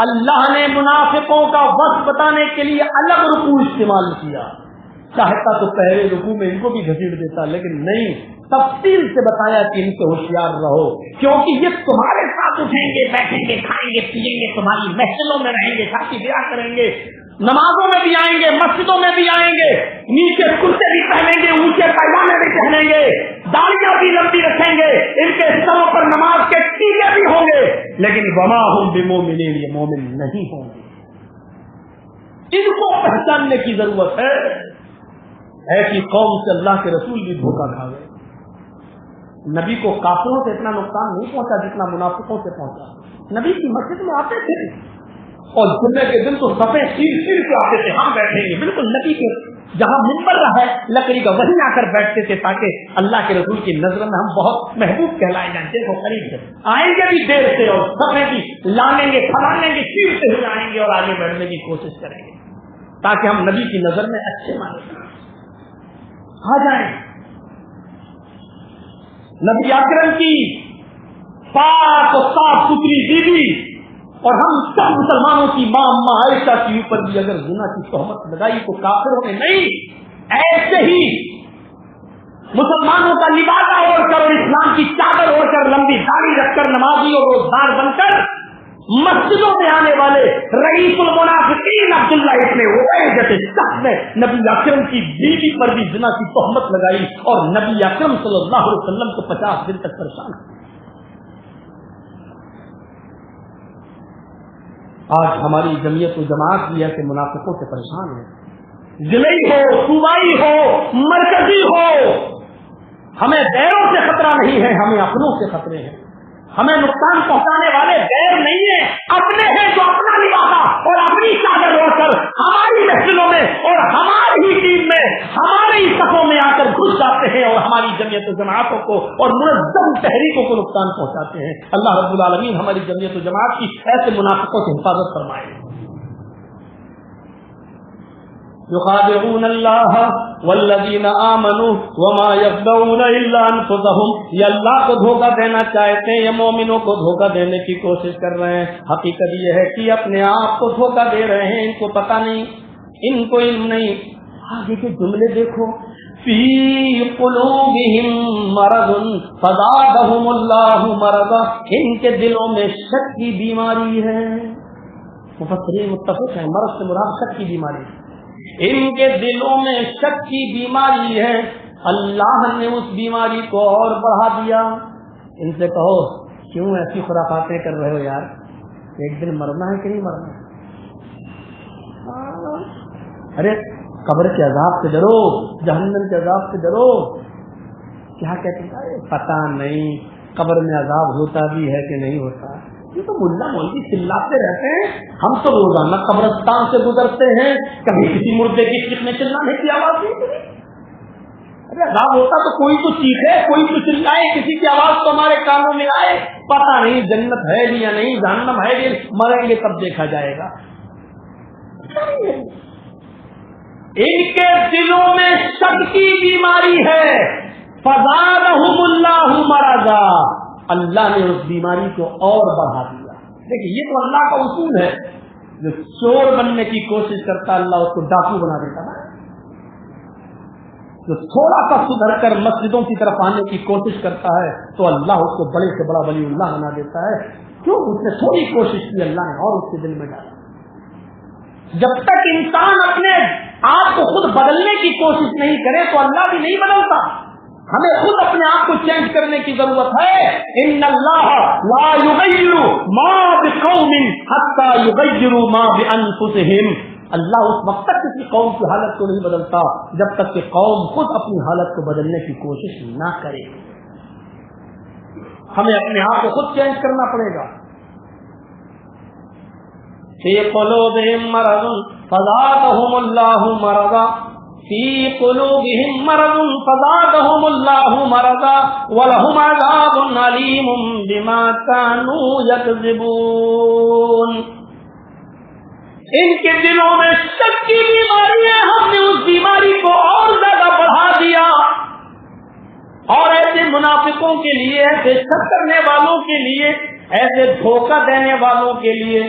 اللہ نے منافقوں کا وصف بتانے کے لیے الگ رکوع استعمال کیا. چاہتا تو پہلے رکوع میں ان کو بھی گھسیٹ دیتا، لیکن نہیں، تفصیل سے بتایا کہ ان سے ہوشیار رہو، کیونکہ یہ تمہارے ساتھ اٹھیں گے، بیٹھیں گے، کھائیں گے، پیئیں گے، تمہاری محفلوں میں رہیں گے، شادی بیاہ کریں گے، نمازوں میں بھی آئیں گے، مسجدوں میں بھی آئیں گے، نیچے کرتے بھی پہنیں گے، اونچے پائجامے بھی پہنیں گے، داڑیاں بھی لمبی رکھیں گے، ان کے سروں پر نماز کے ٹیکے بھی ہوں گے، لیکن وما ہم بمومنین، یہ مومن نہیں ہوں گے. ان کو پہچاننے کی ضرورت ہے. ایسی قوم سے اللہ کے رسول بھی دھوکہ کھا گئے. نبی کو کافروں سے اتنا نقصان نہیں پہنچا جتنا منافقوں سے پہنچا. نبی کی مسجد میں آتے تھے اور جمعے کے دن تو صفیں سیر کے آتے تھے، ہم بیٹھیں گے بالکل نبی کے جہاں ممبر رہا ہے لکڑی کا وہیں آ کر بیٹھتے تھے تاکہ اللہ کے رسول کی نظر میں ہم بہت محبوب کہلائے جائیں. دیکھو قریب سے آئیں گے بھی دیر سے اور صفیں بھی لانیں گے، پھلانیں گے، سیرتے ہوئے آئیں گے اور آگے بیٹھنے کی کوشش کریں گے تاکہ ہم نبی کی نظر میں اچھے مانے آ جائیں. نبی اکرم کی پاک و صاف ستھری بیوی اور ہم سب مسلمانوں کی ماں اماں عائشہ کے اوپر بھی اگر زنا کی تہمت لگائی تو کافروں نے نہیں، ایسے ہی مسلمانوں کا لباس اوڑھ کر اور اسلام کی چادر اوڑھ کر لمبی داڑھی رکھ کر نمازی اور روزدار بن کر مسجدوں میں آنے والے رئیس المنافقین عبداللہ ابن ابی جیسے شخص نے نبی اکرم کی بیوی پر بھی زنا کی تہمت لگائی اور نبی اکرم صلی اللہ علیہ وسلم کو 50 دن تک پریشان کیا. آج ہماری جمعیت و جماعت بھی ہے کہ منافقوں سے پریشان ہے. ضلعی ہو، صوبائی ہو، مرکزی ہو، ہمیں غیروں سے خطرہ نہیں ہے، ہمیں اپنوں سے خطرے ہیں. ہمیں نقصان پہنچانے والے غیر نہیں ہیں، اپنے ہیں جو اپنا لباس اور اپنی چادر اوڑھ کر ہماری محفلوں میں اور ہماری ہی ٹیم میں ہماری صفوں میں آ کر گھس جاتے ہیں اور ہماری جمعیت و جماعتوں کو اور منظم تحریکوں کو نقصان پہنچاتے ہیں. اللہ رب العالمین ہماری جمعیت و جماعت کی ایسے منافقوں سے حفاظت فرمائے. یخادعون اللہ والذین آمنوا وما یخدعون الا انفسهم، یہ اللہ کو دھوکہ دینا چاہتے ہیں، یہ مومنوں کو دھوکہ دینے کی کوشش کر رہے ہیں. حقیقت یہ ہے کہ اپنے آپ کو دھوکہ دے رہے ہیں، ان کو پتہ نہیں، ان کو علم نہیں. آگے کے جملے دیکھو، فی قلوبہم مرض فزادہم اللہ مرضا، ان کے دلوں میں شک کی بیماری ہے. مفسرین متفق ہیں، مرض سے مراد شک کی بیماری ہے. ان کے دلوں میں شک کی بیماری ہے، اللہ نے اس بیماری کو اور بڑھا دیا. ان سے کہو کیوں ایسی خرافاتیں کر رہے ہو یار، ایک دن مرنا ہے کہ نہیں مرنا ہے؟ ارے قبر کے عذاب سے ڈرو، جہنم کے عذاب سے ڈرو. کیا کہتے ہیں پتہ نہیں قبر میں عذاب ہوتا بھی ہے کہ نہیں ہوتا. یہ تو ملا مولوی چلاتے رہتے ہیں، ہم تو روزانہ قبرستان سے گزرتے ہیں، کبھی کسی مردے کی چیخنے چلانے کی آواز نہیں سنی. ارے عذاب ہوتا تو کوئی تو چیخے، کوئی تو چلائے، کسی کی آواز تو ہمارے کانوں میں آئے. پتہ نہیں جنت ہے بھی یا نہیں، جہنم ہے بھی، مریں گے تب دیکھا جائے گا. ان کے دلوں میں شک کی بیماری ہے، فزادہم اللہ مرضا، اللہ نے اس بیماری کو اور بڑھا دیا. دیکھیے یہ تو اللہ کا اصول ہے، جو چور بننے کی کوشش کرتا اللہ اس کو ڈاکو بنا دیتا نا. جو تھوڑا سا سدھر کر مسجدوں کی طرف آنے کی کوشش کرتا ہے تو اللہ اس کو بڑے سے بڑا ولی اللہ بنا دیتا ہے. کیوں؟ اس نے تھوڑی کوشش کی، اللہ نے اور اس کے دل میں ڈالا. جب تک انسان اپنے آپ کو خود بدلنے کی کوشش نہیں کرے تو اللہ بھی نہیں بدلتا. ہمیں خود اپنے آپ کو چینج کرنے کی ضرورت ہے. ان اللہ لا یغیر ما بقوم حتی یغیروا ما بانفسهم، اللہ اس وقت تک کسی قوم کی حالت کو نہیں بدلتا جب تک کہ قوم خود اپنی حالت کو بدلنے کی کوشش نہ کرے. ہمیں اپنے آپ کو خود چینج کرنا پڑے گا. فی قلوبہم مرض فزادہم اللہ مرضا، فی قلوبہم مرض فزادہم اللہ مرضا ولہم عذاب علیم بما کانوا یکذبون. ان کے دلوں میں شک کی بیماری ہے، ہم نے اس بیماری کو اور زیادہ بڑھا دیا. اور ایسے منافقوں کے لیے، ایسے شک کرنے والوں کے لیے، ایسے دھوکہ دینے والوں کے لیے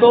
2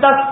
10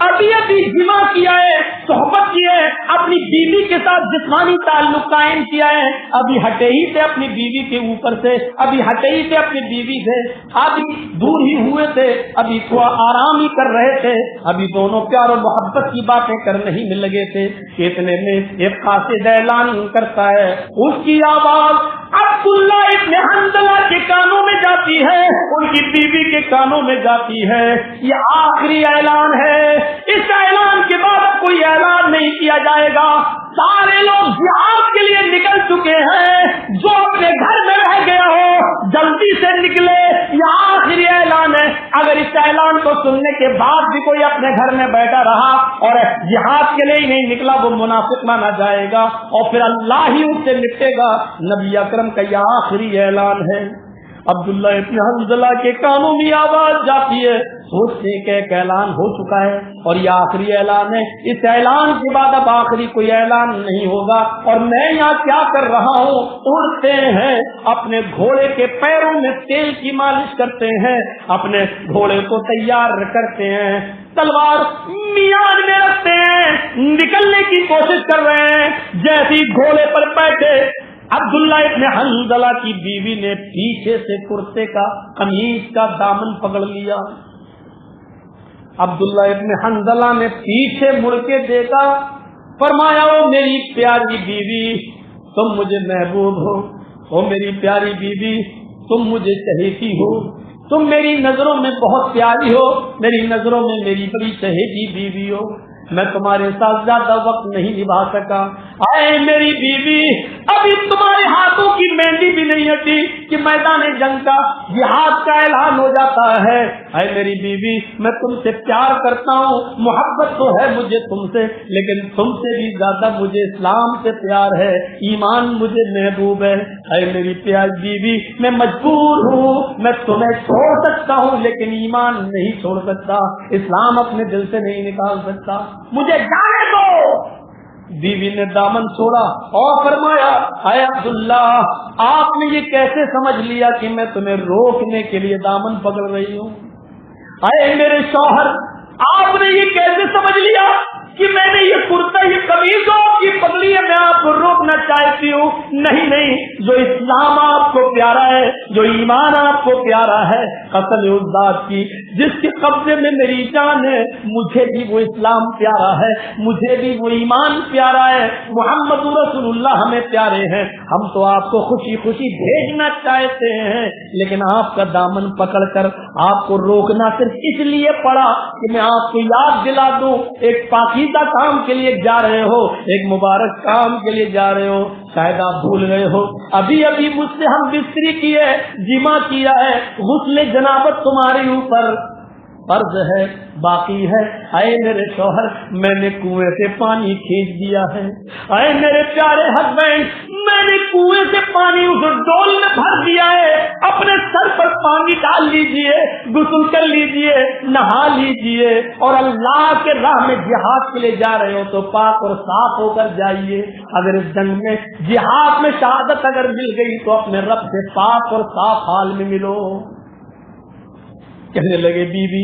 ابھی ابھی جمع کیا ہے, صحبت کی ہے, اپنی بیوی کے ساتھ جسمانی تعلق قائم کیا ہے, ابھی ہٹے ہی سے اپنی بیوی کے اوپر سے, ابھی ہٹے ہی سے اپنی بیوی سے, ابھی دور ہی ہوئے تھے, ابھی تھوڑا آرام ہی کر رہے تھے, ابھی دونوں پیار اور محبت کی باتیں کرنے ہی میں لگے تھے. اتنے میں ایک قاصد اعلان کرتا ہے, اس کی آواز عبداللہ ابن حنظلہ کے کانوں میں جاتی ہے, ان کی بیوی کے کانوں میں جاتی ہے. یہ آخری اعلان ہے, اس اعلان کے بعد کوئی اعلان نہیں کیا جائے گا. سارے لوگ جہاد کے لیے نکل چکے ہیں, جو اپنے گھر میں رہ گیا ہو جلدی سے نکلے, یہ آخری اعلان ہے. اگر اس اعلان کو سننے کے بعد بھی کوئی اپنے گھر میں بیٹھا رہا اور جہاد کے لیے ہی نہیں نکلا, وہ منافق مانا جائے گا اور پھر اللہ ہی اس سے نپٹے گا. نبی اکرم کا یہ آخری اعلان ہے. عبداللہ ابن حنظلہ کے کانوں میں آواز جاتی ہے, سوچتے کہ ایک اعلان ہو چکا ہے اور یہ آخری اعلان ہے, اس اعلان کے بعد اب آخری کوئی اعلان نہیں ہوگا. اور میں یہاں کیا کر رہا ہوں, اڑتے ہیں, اپنے گھوڑے کے پیروں میں تیل کی مالش کرتے ہیں, اپنے گھوڑے کو تیار کرتے ہیں, تلوار میان میں رکھتے ہیں, نکلنے کی کوشش کر رہے ہیں. جیسی گھوڑے پر بیٹھے عبداللہ ابن حنظلہ کی بیوی نے پیچھے سے کرتے کا قمیص کا دامن پکڑ لیا. عبداللہ ابن حنظلہ نے پیچھے مڑ کے دیکھا, فرمایا او میری پیاری بیوی تم مجھے محبوب ہو, او میری پیاری بیوی تم مجھے چہیتی ہو, تم میری نظروں میں بہت پیاری ہو, میری نظروں میں میری بڑی چہیتی بیوی ہو, میں تمہارے ساتھ زیادہ وقت نہیں نبھا سکا. اے میری بیوی, ابھی تمہارے ہاتھوں کی مہندی بھی نہیں ہٹی کہ میدان جنگ کا جہاد کا اعلان ہو جاتا ہے. اے میری بیوی, میں تم سے پیار کرتا ہوں, محبت تو ہے مجھے تم سے, لیکن تم سے بھی زیادہ مجھے اسلام سے پیار ہے, ایمان مجھے محبوب ہے. اے میری پیاری بیوی, میں مجبور ہوں, میں تمہیں چھوڑ سکتا ہوں لیکن ایمان نہیں چھوڑ سکتا, اسلام اپنے دل سے نہیں نکال سکتا, مجھے جانے دو. بیوی نے دامن چھوڑا اور فرمایا, اے عبداللہ, آپ نے یہ کیسے سمجھ لیا کہ میں تمہیں روکنے کے لیے دامن پکڑ رہی ہوں؟ اے میرے شوہر, آپ نے یہ کیسے سمجھ لیا کہ میں نے یہ کرتا, یہ قمیض کی پگڑی ہے, میں آپ کو روکنا چاہتی ہوں؟ نہیں نہیں, جو اسلام آپ کو پیارا ہے, جو ایمان آپ کو پیارا ہے, قسم اس ذات کی جس کے قبضے میں میری جان ہے, مجھے بھی وہ اسلام پیارا ہے, مجھے بھی وہ ایمان پیارا ہے, محمد رسول اللہ ہمیں پیارے ہیں. ہم تو آپ کو خوشی خوشی بھیجنا چاہتے ہیں, لیکن آپ کا دامن پکڑ کر آپ کو روکنا صرف اس لیے پڑا کہ میں آپ کو یاد دلا دوں, ایک پاکیزہ کام کے لیے جا رہے ہو, ایک مبارک کام کے لیے جا رہے ہو, شاید آپ بھول گئے ہو, ابھی ابھی مجھ سے ہم بستری کی ہے, جمع کیا ہے, غسل جنابت تمہارے اوپر فرض ہے, باقی ہے. اے میرے شوہر, میں نے کنویں سے پانی کھینچ دیا ہے. اے میرے پیارے ہسبینڈ, میں نے کنویں سے پانی اس ڈول میں بھر دیا ہے, اپنے سر پر پانی ڈال لیجئے, غسل کر لیجئے, نہا لیجئے, اور اللہ کے راہ میں جہاد کے لیے جا رہے ہو تو پاک اور صاف ہو کر جائیے. اگر اس جنگ میں جہاد میں شہادت اگر مل گئی تو اپنے رب سے پاک اور صاف حال میں ملو. کہنے لگے, بی بی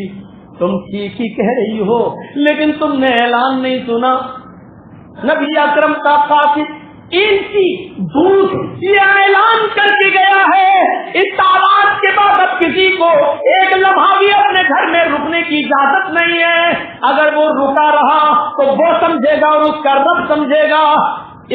تم ٹھیک ہی کہہ رہی ہو, لیکن تم نے اعلان نہیں سنا. نبی اکرم کا قاصد انسی دودھ یہ اعلان کر کے گیا ہے, اس تعداد کے بعد اب کسی کو ایک لمحہ بھی اپنے گھر میں رکنے کی اجازت نہیں ہے. اگر وہ رکا رہا تو وہ سمجھے گا اور اس کا رب سمجھے گا.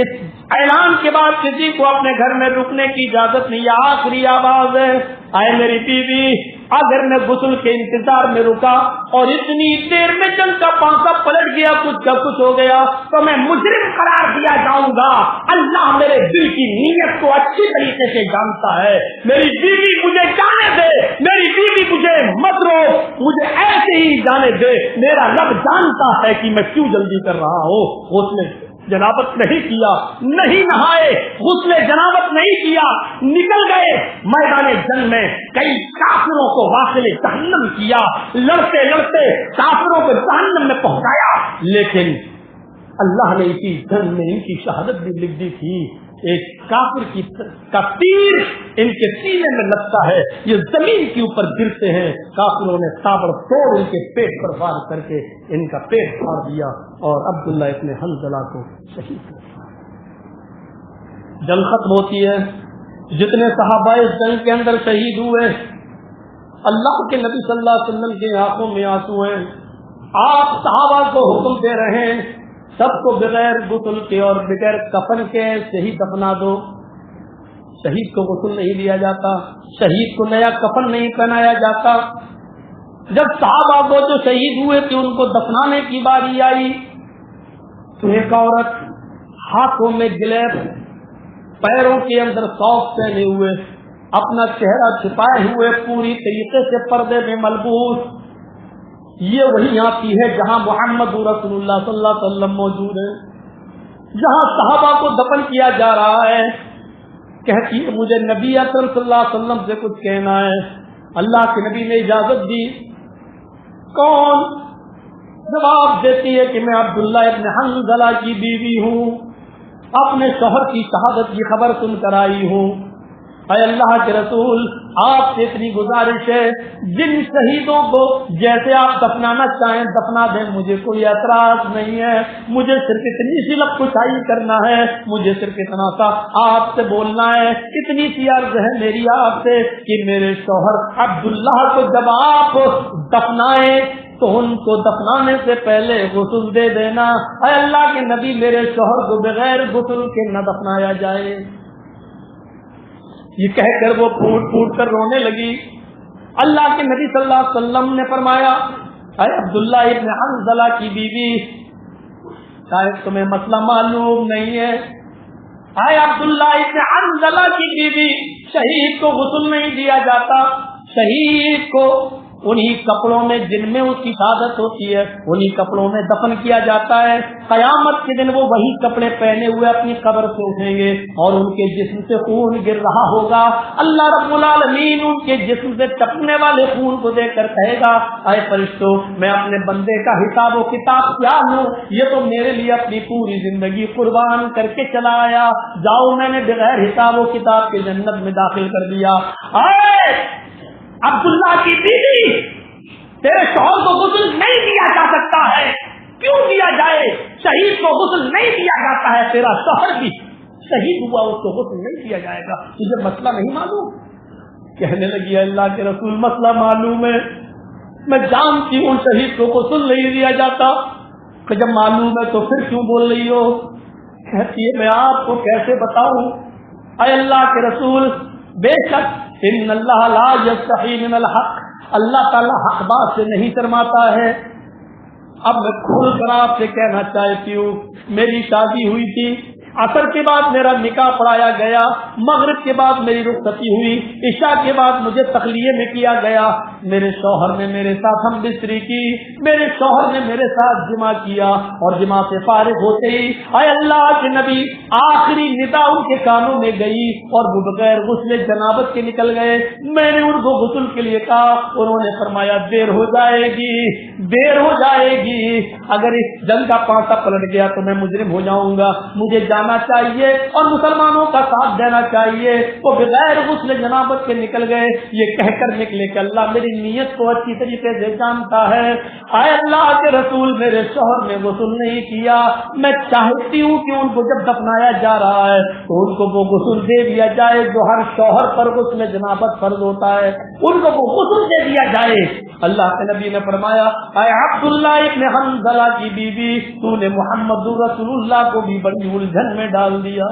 اس اعلان کے بعد کسی کو اپنے گھر میں رکنے کی اجازت نہیں. آخری آواز ہے, اے میری بیوی, اگر میں غسل کے انتظار میں رکا اور اتنی دیر میں جنگ کا پانسا پلٹ گیا, کچھ کا کچھ ہو گیا, تو میں مجرم قرار دیا جاؤں گا. اللہ میرے دل کی نیت کو اچھی طریقے سے جانتا ہے. میری بیوی مجھے جانے دے, میری بیوی مجھے مت روک, مجھے ایسے ہی جانے دے. میرا رب جانتا ہے کہ میں کیوں جلدی کر رہا ہوں. غسل جنابت نہیں کیا, نہیں نہائے, غسل جنابت نہیں کیا, نکل گئے میدان جنگ میں. کئی کافروں کو واصل جہنم کیا, لڑتے لڑتے کافروں کو جہنم میں پہنچایا, لیکن اللہ نے اسی جنگ میں ان کی شہادت بھی لکھ دی تھی. ایک کافر کا تیر ان کے سینے میں لگتا ہے، یہ زمین کے اوپر گرتے ہیں، کافروں نے تابڑ توڑ ان کے پیٹ پر وار کر کے ان کا پیٹ پھاڑ دیا اور عبداللہ ابن حنظلہ کو شہید کر دیا۔ جنگ ختم ہوتی ہے، جتنے صحابہ اس جنگ کے اندر شہید ہوئے، اللہ کے نبی صلی اللہ علیہ وسلم کی آنکھوں میں آنسو ہیں۔ آپ صحابہ کو حکم دے رہے ہیں سب کو بغیر غسل کے اور بغیر کفن کے شہید دفنا دو۔ شہید کو غسل نہیں دیا جاتا، شہید کو نیا کفن نہیں پہنایا جاتا۔ جب صحابہ کو جو شہید ہوئے تھے ان کو دفنانے کی باری آئی تو ایک عورت ہاتھوں میں گلیف، پیروں کے اندر سوکس پہنے ہوئے، اپنا چہرہ چھپائے ہوئے، پوری طریقے سے پردے میں ملبوس، یہ وہی آتی ہے جہاں محمد رسول اللہ صلی اللہ علیہ وسلم موجود ہے، جہاں صحابہ کو دفن کیا جا رہا ہے۔ کہتی ہے مجھے نبی اکرم صلی اللہ علیہ وسلم سے کچھ کہنا ہے۔ اللہ کے نبی نے اجازت دی۔ کون؟ جواب دیتی ہے کہ میں عبداللہ ابن حنظلہ کی بیوی ہوں، اپنے شوہر کی شہادت کی خبر سن کر آئی ہوں۔ اے اللہ کے رسول، آپ سے اتنی گزارش ہے، جن شہیدوں کو جیسے آپ دفنانا چاہیں دفنا دیں، مجھے کوئی اعتراض نہیں ہے، مجھے صرف اتنی سی لبکشائی کرنا ہے، مجھے صرف اتنا سا آپ سے بولنا ہے، اتنی سی عرض ہے میری آپ سے کہ میرے شوہر عبداللہ کو جب آپ دفنائیں تو ان کو دفنانے سے پہلے غسل دے دینا۔ اے اللہ کے نبی، میرے شوہر کو بغیر غسل کے نہ دفنایا جائے۔ یہ کہہ کر وہ پھوٹ پھوٹ کر رونے لگی۔ اللہ کے نبی صلی اللہ علیہ وسلم نے فرمایا، اے عبداللہ ابن حنظلہ کی بیوی، شاید تمہیں مسئلہ معلوم نہیں ہے، اے عبداللہ ابن حنظلہ کی بیوی، شہید کو غسل نہیں دیا جاتا، شہید کو انہی کپڑوں میں جن میں اس کی شہادت ہوتی ہے انہی کپڑوں میں دفن کیا جاتا ہے۔ قیامت کے دن وہ وہی کپڑے پہنے ہوئے اپنی قبر سے اٹھیں گے اور ان کے جسم سے خون گر رہا ہوگا۔ اللہ رب العالمین ان کے جسم سے ٹپکنے والے خون کو دیکھ کر کہے گا، اے فرشتوں، میں اپنے بندے کا حساب و کتاب کیا ہوں، یہ تو میرے لیے اپنی پوری زندگی قربان کر کے چلا آیا، جاؤ میں نے بغیر حساب و کتاب کے جنت میں داخل کر دیا۔ عبداللہ کی بیوی، تیرے شوہر کو غسل نہیں دیا جا سکتا ہے، کیوں دیا جائے؟ شہید کو غسل نہیں دیا جاتا ہے، تیرا شوہر بھی شہید ہوا، اس کو غسل نہیں دیا جائے گا، تجھے مسئلہ نہیں معلوم؟ کہنے لگی اللہ کے رسول، مسئلہ معلوم ہے، میں جانتی ہوں شہید کو غسل نہیں دیا جاتا، کہ جب معلوم ہے تو پھر کیوں بول رہی ہو؟ کہتی ہے میں آپ کو کیسے بتاؤں؟ اے اللہ کے رسول، بے شک ان اللہ لا یستحی من الحق، اللہ تعالیٰ حق بات سے نہیں شرماتا ہے۔ اب میں کھل کر آپ سے کہنا چاہتی ہوں، میری شادی ہوئی تھی، عصر کے بعد میرا نکاح پڑھایا گیا، مغرب کے بعد میری رخصتی ہوئی، عشاء کے بعد مجھے تخلیے میں کیا گیا، میرے شوہر نے میرے ساتھ ہم بستری کی، میرے شوہر نے میرے ساتھ جمع کیا، اور جمع سے فارغ ہوتے ہی اے اللہ کے نبی آخری ندا ان کے کانوں میں گئی اور وہ بغیر غسل جنابت کے نکل گئے۔ میں نے ان کو غسل کے لیے کہا، انہوں نے فرمایا دیر ہو جائے گی، دیر ہو جائے گی، اگر اس جنگ کا پانسا پلٹ گیا تو میں مجرم ہو جاؤں گا، مجھے جانا چاہیے اور مسلمانوں کا ساتھ دینا چاہیے۔ وہ بغیر غسل جنابت کے نکل گئے، یہ کہہ کر نکلے کہ اللہ میری نیت کو اچھی طریقے سے جانتا ہے، اے اللہ کے رسول میرے شوہر نے غسل نہیں کیا، میں چاہتی ہوں کہ ان کو جب دفنایا جا رہا ہے تو ان کو وہ غسل دے دیا جائے جو ہر شوہر پر غسل جنابت فرض ہوتا ہے، ان کو وہ غسل دے دیا جائے۔ اللہ کے نبی نے فرمایا، اے عبداللہ ابن حنظلہ کی بیوی، تو نے محمد رسول اللہ کو بھی بڑی الجھن میں ڈال دیا،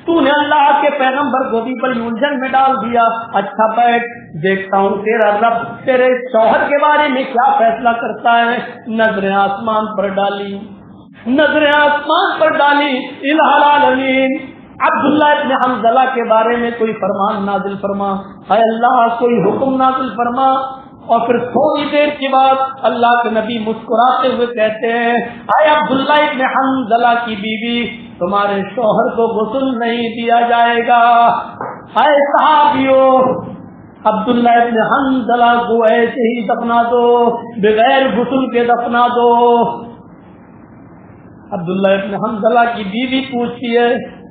تو نے اللہ کے پیغمبر کو بھی بڑی الجھن میں ڈال دیا۔ اچھا بیٹھ، دیکھتا ہوں تیرا رب تیرے شوہر کے بارے میں کیا فیصلہ کرتا ہے۔ نظریں آسمان پر ڈالی، نظریں آسمان پر ڈالی، الہ العالمین عبداللہ ابن حنظلہ کے بارے میں کوئی فرمان نازل فرما، اے اللہ کوئی حکم نازل فرما۔ اور پھر تھوڑی دیر کے بعد اللہ کے نبی مسکراتے ہوئے کہتے ہیں، اے عبداللہ ابن حنظلہ کی بیوی، تمہارے شوہر کو غسل نہیں دیا جائے گا۔ اے صحابیوں، عبداللہ ابن حنظلہ کو ایسے ہی دفنا دو، بغیر غسل کے دفنا دو۔ عبداللہ ابن حنظلہ کی بیوی پوچھتی ہے،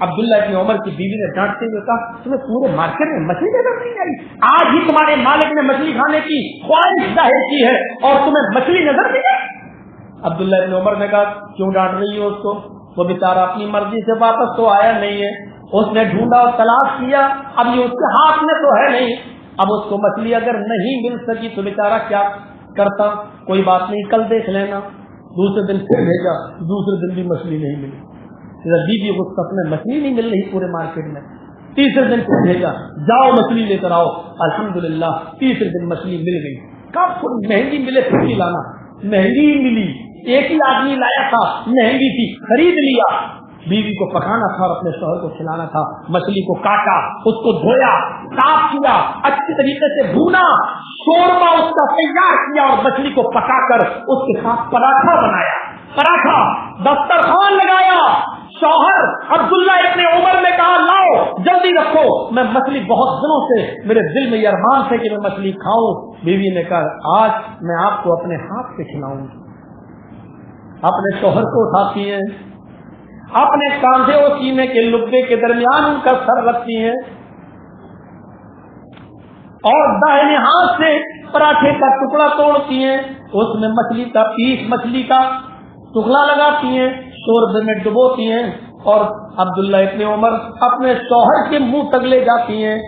عبداللہ ابن عمر کی بیوی نے ڈانٹتے ہوئے کہا تمہیں پورے مارکیٹ میں مچھلی نظر نہیں آئی؟ آج ہی تمہارے مالک نے مچھلی کھانے کی خواہش ظاہر کی ہے اور تمہیں مچھلی نظر نہیں آئی؟ عبداللہ ابن عمر نے کہا کیوں ڈانٹ رہی ہو اس کو؟ وہ بیچارہ اپنی مرضی سے واپس تو آیا نہیں ہے، اس نے ڈھونڈا اور تلاش کیا، اب یہ اس کے ہاتھ میں تو ہے نہیں، اب اس کو مچھلی اگر نہیں مل سکی تو بیچارہ کیا کرتا؟ کوئی بات نہیں، کل دیکھ لینا۔ دوسرے دن پھر بھیجا، دوسرے دن بھی مچھلی نہیں ملی، بیوی غصہ میں مچھلی نہیں مل رہی پورے مارکیٹ میں۔ تیسرے دن پھر بھیجا، جاؤ مچھلی لے کر آؤ۔ الحمدللہ تیسرے دن مچھلی مل گئی۔ کب مہنگی ملے پھر بھی لانا، مہنگی ملی، ایک ہی آدمی لایا تھا، مہنگی تھی، خرید لیا۔ بیوی کو پکانا تھا اور اپنے شوہر کو کھلانا تھا، مچھلی کو کاٹا، اس کو دھویا، صاف کیا، اچھی طریقے سے بھونا، شوربا اس کا تیار کیا اور مچھلی کو پکا کر اس کے ساتھ پراٹھا بنایا، پراٹھا دسترخوان لگایا۔ شوہر عبداللہ ابن عمر نے کہا لاؤ جلدی رکھو، میں مچھلی بہت دنوں سے میرے دل میں یہ ارمان تھے کہ میں مچھلی کھاؤں۔ بیوی نے کہا آج میں آپ کو اپنے ہاتھ سے کھلاؤں گی۔ اپنے شوہر کو اٹھاتی ہیں، اپنے کاندھے اور سینے کے لبے کے درمیان ان کا سر رکھتی ہیں اور داہنے ہاتھ سے پراٹھے کا ٹکڑا توڑتی ہیں، اس میں مچھلی کا پیس، مچھلی کا ٹکڑا لگاتی ہیں، شوربے میں ڈبوتی ہیں اور عبداللہ ابن عمر اپنے شوہر کے منہ تک لے جاتی ہیں۔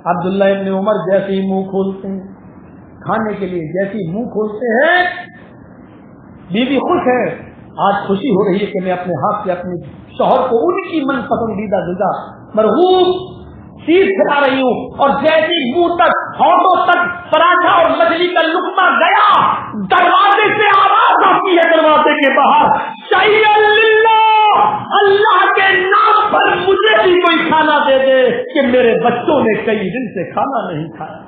عبداللہ ابن عمر جیسے ہی منہ کھولتے ہیں کھانے کے لیے، جیسے ہی منہ کھولتے ہیں بیوی خوش ہے، آج خوشی ہو رہی ہے کہ میں اپنے ہاتھ سے اپنے شوہر کو ان کی من پسندیدہ غذا مرغوب چیز کھلا رہی ہوں، اور جیسے منہ تک، ہونٹوں تک پراٹھا اور مچھلی کا لقمہ گیا، دروازے سے آواز آتی ہے، دروازے کے باہر شیئا للہ، اللہ کے نام پر مجھے بھی کوئی کھانا دے دے کہ میرے بچوں نے کئی دن سے کھانا نہیں کھایا،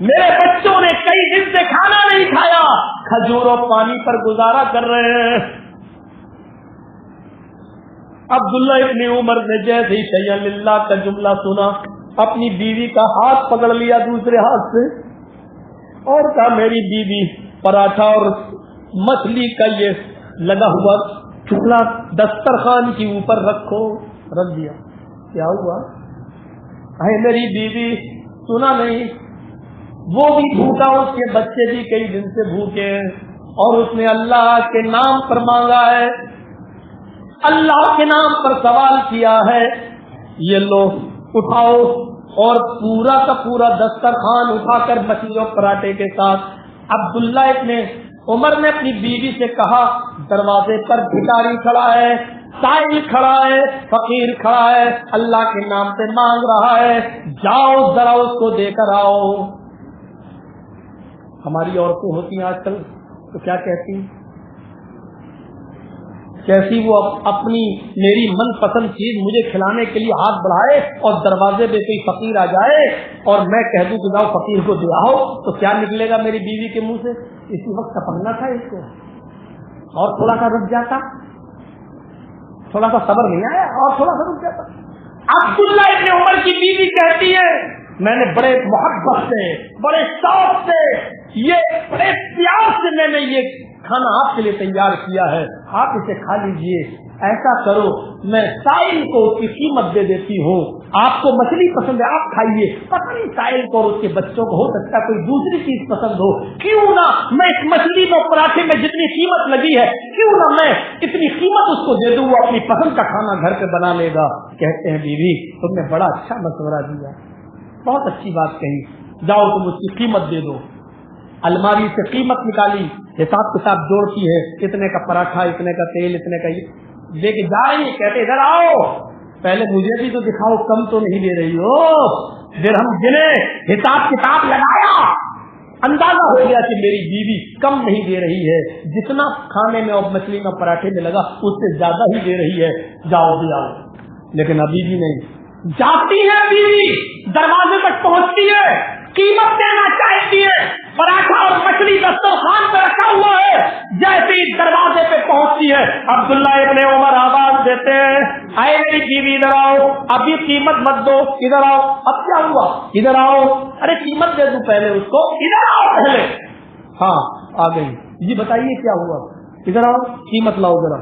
میرے بچوں نے کئی دن سے کھانا نہیں کھایا، کھجور و پانی پر گزارا کر رہے ہیں۔ عبداللہ ابن عمر نے جیسے ہی شیئا للہ کا جملہ سنا، اپنی بیوی کا ہاتھ پکڑ لیا دوسرے ہاتھ سے اور کہا میری بیوی پراٹھا اور مچھلی کا یہ لگا ہوا ٹکڑا دسترخوان کے اوپر رکھو۔ رکھ دیا۔ کیا ہوا؟ اے میری بیوی سنا نہیں، وہ بھی بھوکا، اس کے بچے بھی کئی دن سے بھوکے ہیں اور اس نے اللہ کے نام پر مانگا ہے، اللہ کے نام پر سوال کیا ہے، یہ لو اٹھاؤ، اور پورا کا پورا دسترخوان اٹھا کر مچھلی اور پراٹھے کے ساتھ عبداللہ ابن عمر نے اپنی بیوی سے کہا دروازے پر بھکاری کھڑا ہے، سائل کھڑا ہے، فقیر کھڑا ہے، اللہ کے نام سے مانگ رہا ہے، جاؤ ذرا اس کو دے کر آؤ۔ ہماری عورتیں ہوتی ہیں آج کل تو کیا کہتی ہیں، کیسی وہ اپنی میری من پسند چیز مجھے کھلانے کے لیے ہاتھ بڑھائے اور دروازے پہ کوئی فقیر آ جائے اور میں کہہ دوں کہ جاؤ فقیر کو دے آؤ، تو کیا نکلے گا میری بیوی کے منہ سے؟ اسی وقت ٹپکنا تھا اس کو، اور تھوڑا سا رک جاتا، تھوڑا سا صبر نہیں آیا اور تھوڑا سا رک جاتا۔ عبداللہ ابن عمر کی بیوی کہتی ہے میں نے بڑے محبت سے، بڑے شوق سے، یہ بڑے پیار سے میں نے یہ کھانا آپ کے لیے تیار کیا ہے، آپ اسے کھا لیجئے، ایسا کرو میں سائل کو اس کی قیمت دے دیتی ہوں، آپ کو مچھلی پسند ہے آپ کھائیے، پتہ نہیں سائل کو اور اس کے بچوں کو ہو سکتا ہے کوئی دوسری چیز پسند ہو، کیوں نہ میں اس مچھلی میں پراٹھے میں جتنی قیمت لگی ہے کیوں نہ میں اتنی قیمت اس کو دے دوں، وہ اپنی پسند کا کھانا گھر پہ بنا لے گا۔ کہتے ہیں بیوی تم نے بڑا اچھا مشورہ دیا، بہت اچھی بات کہی، جاؤ تم اس کی قیمت دے دو۔ الماری سے قیمت نکالی، حساب کتاب جوڑتی ہے، اتنے کا پراٹھا، اتنے کا تیل، اتنے کا لے کے جا رہی ہے، کہتے ادھر آؤ پہلے مجھے بھی تو دکھاؤ کم تو نہیں دے رہی ہو۔ پھر ہم گنے، حساب کتاب لگایا، اندازہ ہو گیا کہ میری بیوی کم نہیں دے رہی ہے، جتنا کھانے میں اور مچھلی میں پراٹھے میں لگا اس سے زیادہ ہی دے رہی ہے، جاؤ دے آؤ۔ لیکن ابھی بھی نہیں، جاتی ہے بیوی، دروازے تک پہنچتی ہے، قیمت دینا چاہتی ہے، پراٹھا اور مچھلی دسترخوان پہ رکھا ہوا ہے، جیسے ہی دروازے پہ پہنچتی ہے عبداللہ ابن عمر آواز دیتے ہیں اے میری بیوی ادھر آؤ، ابھی قیمت مت دو، ادھر آؤ۔ اب کیا ہوا؟ ادھر آؤ، ارے قیمت دے دوں پہلے اس کو، ادھر آؤ پہلے۔ ہاں آ گئی، جی بتائیے کیا ہوا؟ ادھر آؤ، قیمت لاؤ ذرا۔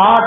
8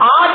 8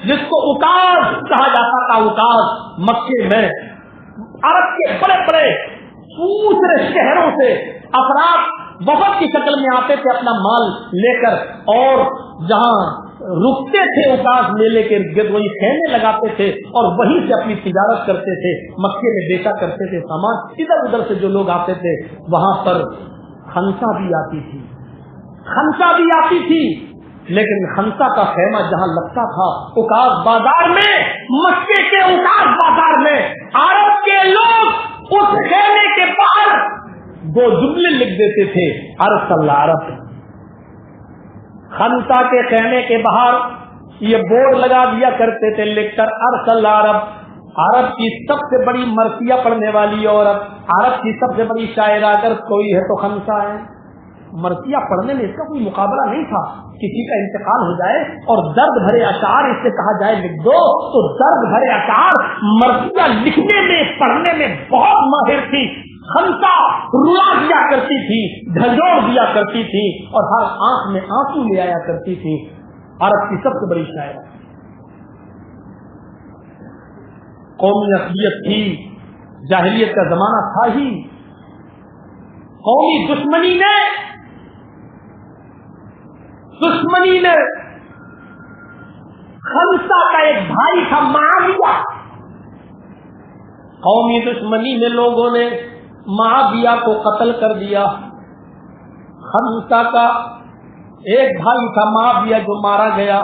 جس کو اکاز کہا جاتا تھا، اکاز مکے میں عرب کے بڑے بڑے دوسرے شہروں سے افراد وفد کی شکل میں آتے تھے اپنا مال لے کر، اور جہاں رکتے تھے اکاز میلے کے گرد وہی خیمے لگاتے تھے اور وہیں سے اپنی تجارت کرتے تھے، مکے میں بیچا کرتے تھے سامان۔ ادھر ادھر سے جو لوگ آتے تھے وہاں پر خنسا بھی آتی تھی، خنسا بھی آتی تھی، لیکن خنسا کا خیمہ جہاں لگتا تھا اکاز بازار میں، مکے کے اکاز بازار میں، عرب کے لوگ اس خیمے کے باہر دو جملے لکھ دیتے تھے، ارسل عرب۔ خنسا کے خیمے کے باہر یہ بورڈ لگا دیا کرتے تھے لکھ کر ارسل عرب، عرب کی سب سے بڑی مرثیہ پڑھنے والی عورت، عرب کی سب سے بڑی شاعرہ اگر کوئی ہے تو خنسا ہے۔ مرثیہ پڑھنے میں اس کا کوئی مقابلہ نہیں تھا، کسی کا انتقال ہو جائے اور درد بھرے اشعار اس سے کہا جائے لکھ دو تو درد بھرے اشعار مرثیہ لکھنے میں پڑھنے میں بہت ماہر تھی۔ خنسا رلا دیا کرتی تھی، جھنجھوڑ دیا کرتی تھی اور ہر آنکھ میں آنسو لے آیا کرتی تھی، عرب کی سب سے بڑی شاعر۔ قومی اصلیت تھی، جاہلیت کا زمانہ تھا ہی، قومی دشمنی نے خنسا کا ایک بھائی تھا معاویہ، قومی دشمنی میں لوگوں نے معاویہ کو قتل کر دیا۔ خنسا کا ایک بھائی تھا معاویہ جو مارا گیا۔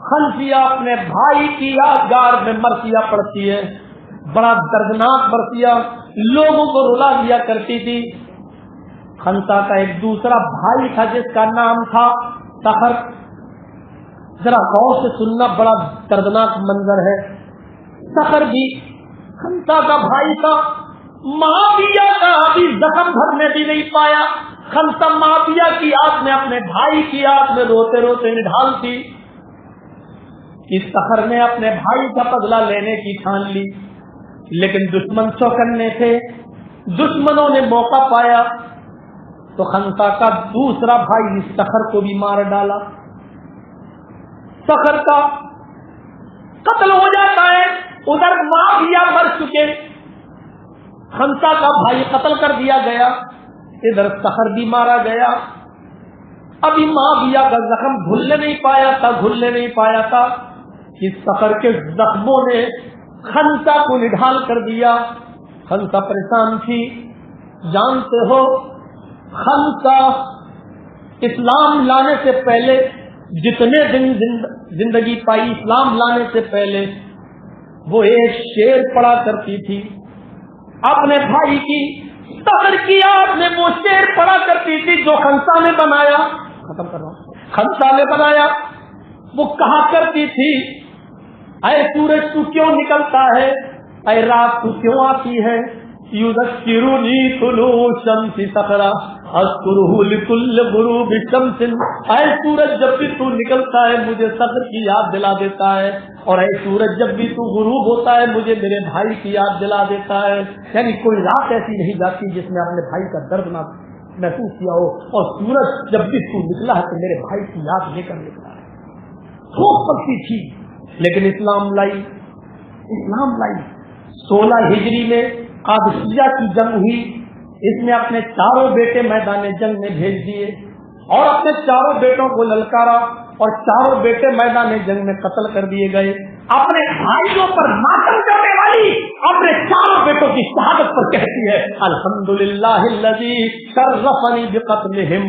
خنسیہ اپنے بھائی کی یادگار میں مرثیہ پڑھتی ہے، بڑا دردناک مرثیہ، لوگوں کو رلا دیا کرتی تھی۔ خنسا کا ایک دوسرا بھائی تھا جس کا نام تھا سخر، ذرا غور سے سننا، بڑا دردناک منظر ہے۔ سخر بھی خنسا کا بھائی تھا، معاویہ کا ابھی زخم بھرنے بھی نہیں پایا، خنسا معاویہ کی یاد میں اپنے بھائی کی یاد میں روتے روتے نڈھال تھی۔ اس سخر نے اپنے بھائی کا بدلہ لینے کی ٹھان لی، لیکن دشمن چوکنے تھے، دشمنوں نے موقع پایا تو خنسا کا دوسرا بھائی اس سخر کو بھی مار ڈالا۔ سخر کا قتل ہو جاتا ہے، ادھر معاویہ مر چکے، خنسا کا بھائی قتل کر دیا گیا، ادھر سخر بھی مارا گیا۔ ابھی معاویہ کا زخم گھلنے نہیں پایا تھا کہ سخر کے زخموں نے خنسا کو نڈھال کر دیا۔ خنسا پریشان تھی، جانتے ہو خنسا اسلام لانے سے پہلے جتنے دن زندگی پائی، اسلام لانے سے پہلے وہ ایک شعر پڑھا کرتی تھی اپنے بھائی کی، سخر کی یاد میں وہ شعر پڑھا کرتی تھی جو خنسا نے بنایا، خنسا نے بنایا۔ وہ کہا کرتی تھی، اے سورج تو کیوں نکلتا ہے، اے رات تو کیوں آتی ہے، یذکرنی طلوع الشمس سخرا اذکرہ لکل غروب شمس، اے سورج جب بھی تو نکلتا ہے مجھے سخر کی یاد دلا دیتا ہے، اور اے سورج جب بھی تو غروب ہوتا ہے مجھے میرے بھائی کی یاد دلا دیتا ہے۔ یعنی کوئی رات ایسی نہیں جاتی جس میں اپنے بھائی کا درد نہ محسوس کیا ہو، اور سورج جب بھی تو نکلا ہے تو میرے بھائی کی یاد لے کر نکلا ہے۔ خوب پکتی تھی، لیکن اسلام لائی 16 ہجری میں قادسیہ کی جنگ ہوئی، اس میں اپنے چاروں بیٹے میدان جنگ میں بھیج دیے اور اپنے چاروں بیٹوں کو للکارا، اور چاروں بیٹے میدان جنگ میں قتل کر دیے گئے۔ اپنے بھائیوں پر ماتم کرنے والی اپنے چاروں بیٹوں کی شہادت پر کہتی ہے الحمدللہ الذی شرفنی بقتلہم،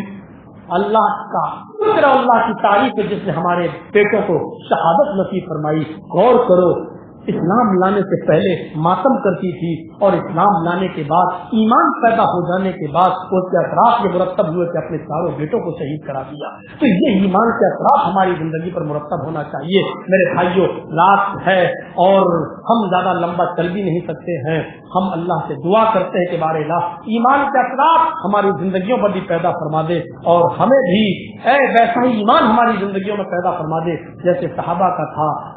اللہ کا شکر، اللہ کی تعریف ہے جس نے ہمارے بیٹوں کو شہادت نصیب فرمائی۔ غور کرو، اسلام لانے سے پہلے ماتم کرتی تھی، اور اسلام لانے کے بعد ایمان پیدا ہو جانے کے بعد اس کے اثرات یہ مرتب ہوئے کہ اپنے چاروں بیٹوں کو شہید کرا دیا۔ تو یہ ایمان کے اثرات ہماری زندگی پر مرتب ہونا چاہیے۔ میرے بھائیوں، رات ہے اور ہم زیادہ لمبا چل بھی نہیں سکتے ہیں، ہم اللہ سے دعا کرتے ہیں کہ بارے اللہ ایمان کے اثرات ہماری زندگیوں پر بھی پیدا فرما دے، اور ہمیں بھی ویسا ہی ایمان ہماری زندگیوں میں پیدا فرما دے جیسے صحابہ کا تھا۔